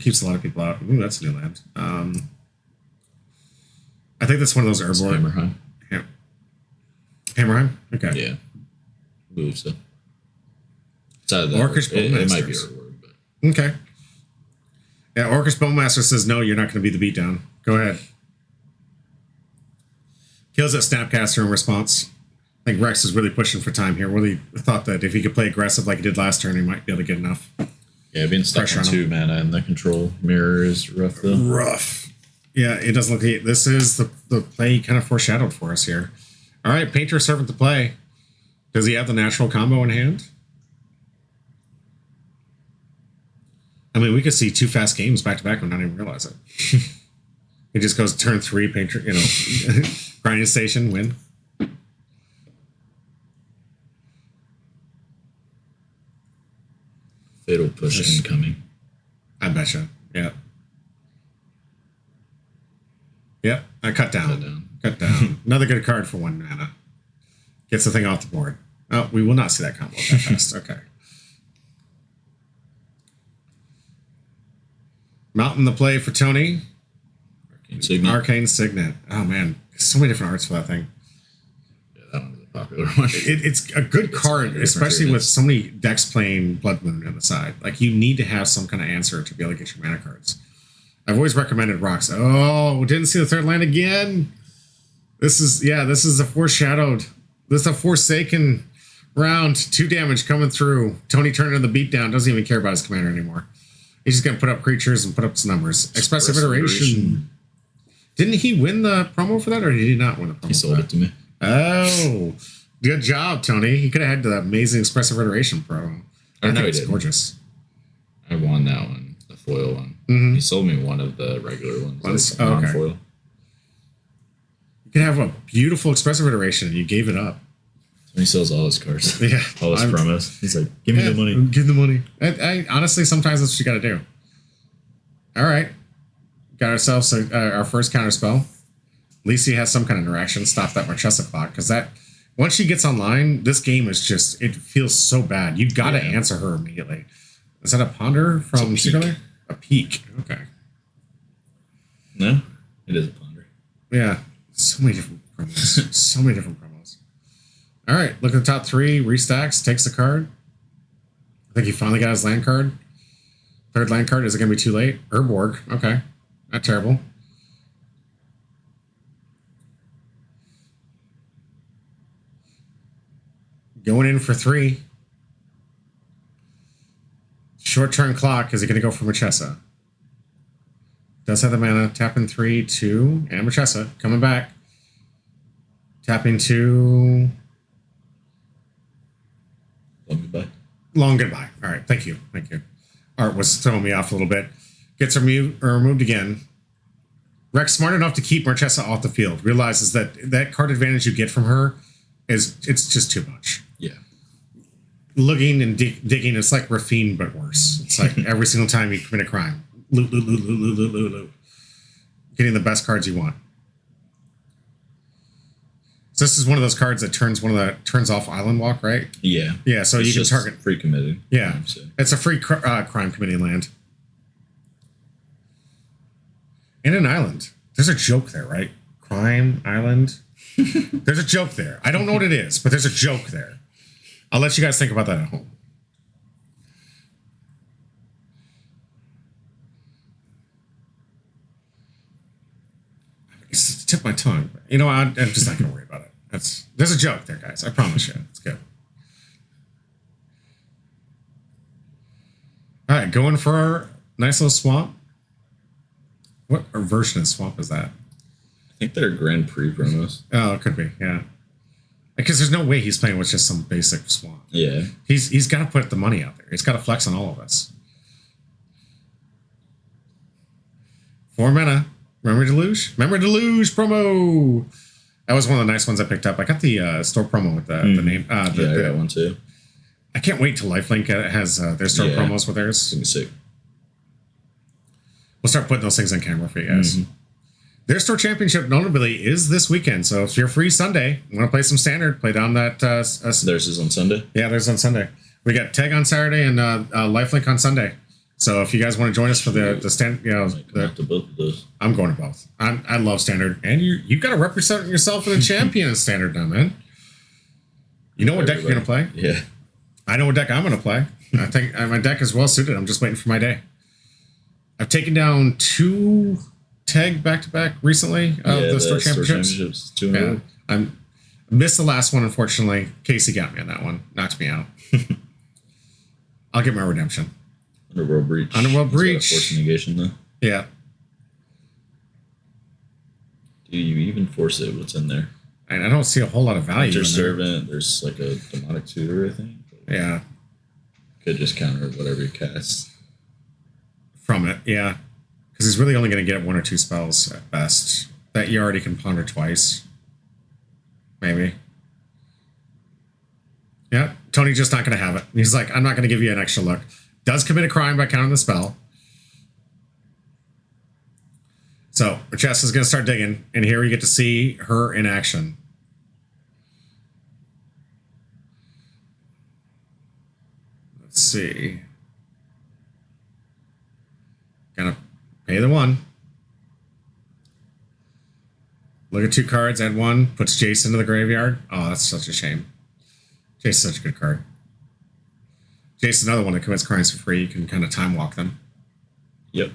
keeps a lot of people out. Ooh, that's a new land. I think that's one of those Urborg. Hammerheim. Yeah. Hammerheim? Okay. Yeah. Move so. Orcish Bowmaster. It might be Urborg, but. Okay. Yeah, Orcish Bowmaster says, no, you're not going to be the beatdown. Go ahead. Kills that Snapcaster in response. I think Rex is really pushing for time here. Really thought that if he could play aggressive like he did last turn, he might be able to get enough. Yeah, being stuck on 2 mana and the control mirror is rough, though. Rough. Yeah, it doesn't look... This is the play he kind of foreshadowed for us here. All right, Painter Servant to play. Does he have the natural combo in hand? I mean, we could see 2 fast games back-to-back and not even realize it. He just goes turn 3, Painter, grinding station, win. Fatal Push incoming. I betcha. Yeah. Yep. I cut down. Another good card for 1 mana. Gets the thing off the board. Oh, we will not see that combo that fast. Okay. Mountain the play for Tony. Arcane Signet. Oh, man. So many different arts for that thing. Yeah, that one is a popular one. It's a good card, especially with so many decks playing Blood Moon on the side. Like, you need to have some kind of answer to be able to get your mana cards. I've always recommended rocks. Oh, didn't see the 3rd land again. This is a foreshadowed. This is a Forsaken round. 2 damage coming through. Tony turning the beat down. Doesn't even care about his commander anymore. He's just going to put up creatures and put up some numbers. Expressive Iteration. Didn't he win the promo for that, or did he not win the promo? He sold it to me. Oh, good job, Tony. He could have had the amazing Expressive Iteration promo. I think it's gorgeous. I won that one, the foil one. Mm-hmm. He sold me one of the regular ones. Okay. You can have a beautiful Expressive Iteration, and you gave it up. He sells all his cards. Yeah. All his promos. He's like, give me the money. Give the money. I honestly, sometimes that's what you got to do. All right. Got ourselves our first counter spell. At least he has some kind of interaction. Stop that Marchesa clock. Because that, once she gets online, this game is just, it feels so bad. You got to answer her immediately. Is that a Ponder from Singular? A Peak. Okay. No, it is a Ponder. Yeah. So many different promos. All right, look at the top 3. Restacks, takes the card. I think he finally got his land card. Third land card. Is it going to be too late? Urborg. Okay. Not terrible. Going in for 3. Short turn clock. Is it going to go for Marchesa? Does have the mana. Tapping 3, 2. And Marchesa coming back. Tapping 2. Long goodbye. All right. Thank you. Art was throwing me off a little bit. Gets removed again. Rex, smart enough to keep Marchesa off the field, realizes that card advantage you get from her it's just too much. Yeah. Looking and digging, it's like Rafine, but worse. It's like every single time you commit a crime. Loot. Getting the best cards you want. So this is one of those cards that turns off Island Walk, right? Yeah. Yeah, so it's you can target free committed. Yeah. It's a free crime committing land. And an island. There's a joke there, right? Crime Island. There's a joke there. I don't know what it is, but there's a joke there. I'll let you guys think about that at home. It took my tongue. You know, I'm just not going to worry about it. There's a joke there, guys. I promise you. It's good. All right, going for our nice little swamp. What version of swamp is that? I think they're Grand Prix promos. Oh, it could be, yeah. Because there's no way he's playing with just some basic swamp. Yeah. He's got to put the money out there. He's got to flex on all of us. 4 mana. Remember Deluge promo. That was one of the nice ones I picked up. I got the store promo with the name. I got one too. I can't wait till Lifelink has their store promos with theirs. It's gonna be sick. We'll start putting those things on camera for you guys. Mm-hmm. Their store championship notably is this weekend. So if you're free Sunday, you want to play some standard, play down that. Theirs is on Sunday. Yeah, theirs on Sunday. We got Tag on Saturday and Lifelink on Sunday. So if you guys want to join us for the standard, to both of those. I'm going to both. I love standard, and you've got to represent yourself in a champion in standard now, man. You know what deck you're going to play? Yeah. I know what deck I'm going to play. I think my deck is well suited. I'm just waiting for my day. I've taken down 2 tag back-to-back recently of the store championships. 2 I missed the last one, unfortunately. Casey got me on that one. Knocked me out. I'll get my redemption. Underworld Breach. Breach. Force negation, though. Yeah. Do you even force it? What's in there? And I don't see a whole lot of value. There's Servant. There's like a Demonic Tutor, I think. Yeah. Could just counter whatever you cast. From it, yeah. Because he's really only going to get 1 or 2 spells at best. That you already can ponder twice. Maybe. Yeah. Tony's just not going to have it. He's like, I'm not going to give you an extra look. Does commit a crime by counting the spell. So, Marchesa is going to start digging, and here we get to see her in action. Let's see. Gonna pay the 1. Look at 2 cards, add 1, puts Jace into the graveyard. Oh, that's such a shame. Jace is such a good card. Jace is another one that commits crimes for free. You can kind of time walk them. Yep.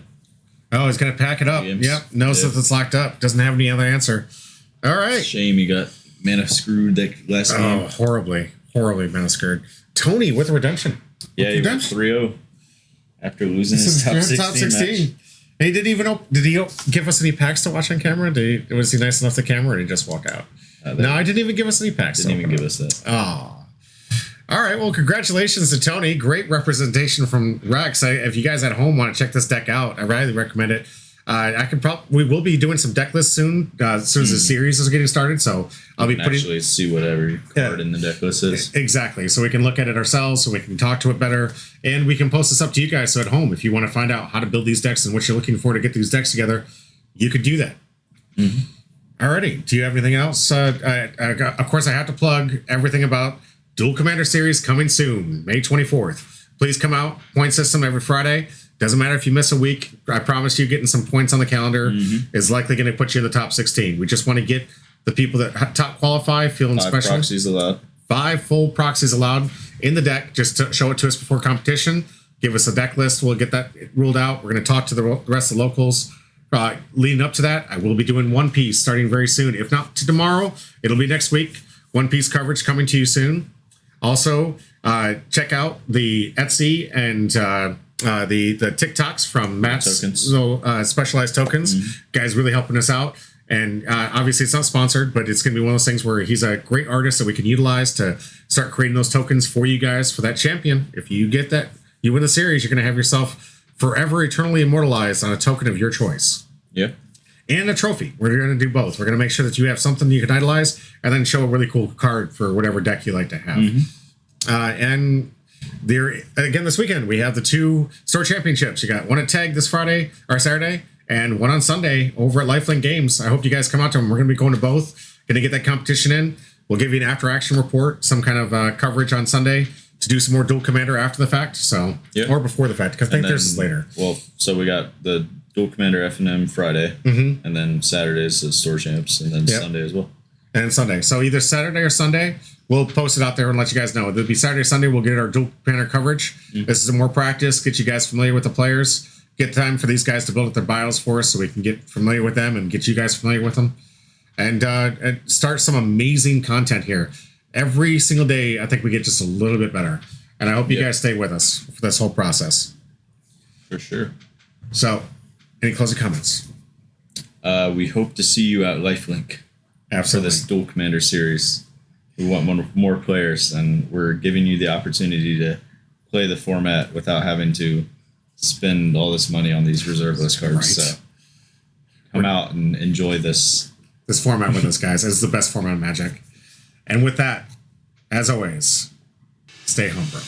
Oh, he's going to pack it up. Yep. Knows that it's locked up. Doesn't have any other answer. All right. Shame you got mana screwed that last game. Oh, horribly mana screwed. Tony with redemption. Yeah, he went 3-0. after losing his top 16 match. He didn't even did he give us any packs to watch on camera? Was he nice enough to camera, or did he just walk out? No, I didn't even give us any packs. Didn't even give us that. Oh. All right. Well, congratulations to Tony. Great representation from Rex. If you guys at home want to check this deck out, I highly recommend it. We will be doing some deck lists soon, as soon as the series is getting started. So I'll be putting actually see whatever card in the deck list is. Exactly. So we can look at it ourselves, so we can talk to it better, and we can post this up to you guys. So at home, if you want to find out how to build these decks and what you're looking for to get these decks together, you could do that. Mm-hmm. Alrighty. Do you have anything else? Of course, I have to plug everything about Duel Commander series coming soon, May 24th. Please come out. Point system every Friday. Doesn't matter if you miss a week. I promise you, getting some points on the calendar is likely going to put you in the top 16. We just want to get the people that top qualify feeling 5 special. 5 proxies allowed. 5 full proxies allowed in the deck. Just to show it to us before competition. Give us a deck list. We'll get that ruled out. We're going to talk to the rest of the locals. Leading up to that, I will be doing One Piece starting very soon. If not to tomorrow, it'll be next week. One Piece coverage coming to you soon. Also, check out the Etsy and the TikToks from Matt's specialized tokens. Guys really helping us out. And obviously it's not sponsored, but it's going to be one of those things where he's a great artist that we can utilize to start creating those tokens for you guys for that champion. If you get that, you win the series, you're going to have yourself forever eternally immortalized on a token of your choice. Yeah. And a trophy. We're going to do both. We're going to make sure that you have something you can idolize and then show a really cool card for whatever deck you like to have. And there again this weekend we have the 2 store championships. You got one at Tag this Friday or Saturday, and one on Sunday over at Lifelink Games. I hope you guys come out to them. We're going to be going to both. Going to get that competition in. We'll give you an after action report, some kind of coverage on Sunday to do some more Duel Commander after the fact. So or before the fact, because I think theirs is later. Well, so we got the Duel Commander F&M Friday, and then Saturday's the store champs, and then Sunday as well. And Sunday. So either Saturday or Sunday, we'll post it out there and let you guys know. It'll be Saturday or Sunday. We'll get our Duel Commander coverage. This is more practice. Get you guys familiar with the players. Get time for these guys to build up their bios for us so we can get familiar with them and get you guys familiar with them. And start some amazing content here. Every single day, I think we get just a little bit better. And I hope you guys stay with us for this whole process. For sure. So, any closing comments? We hope to see you at Lifelink. Absolutely. For this Duel Commander series. We want more players, and we're giving you the opportunity to play the format without having to spend all this money on these reserve list cards. Right. So come out and enjoy this format with us, guys. This is the best format of Magic. And with that, as always, stay home, bro.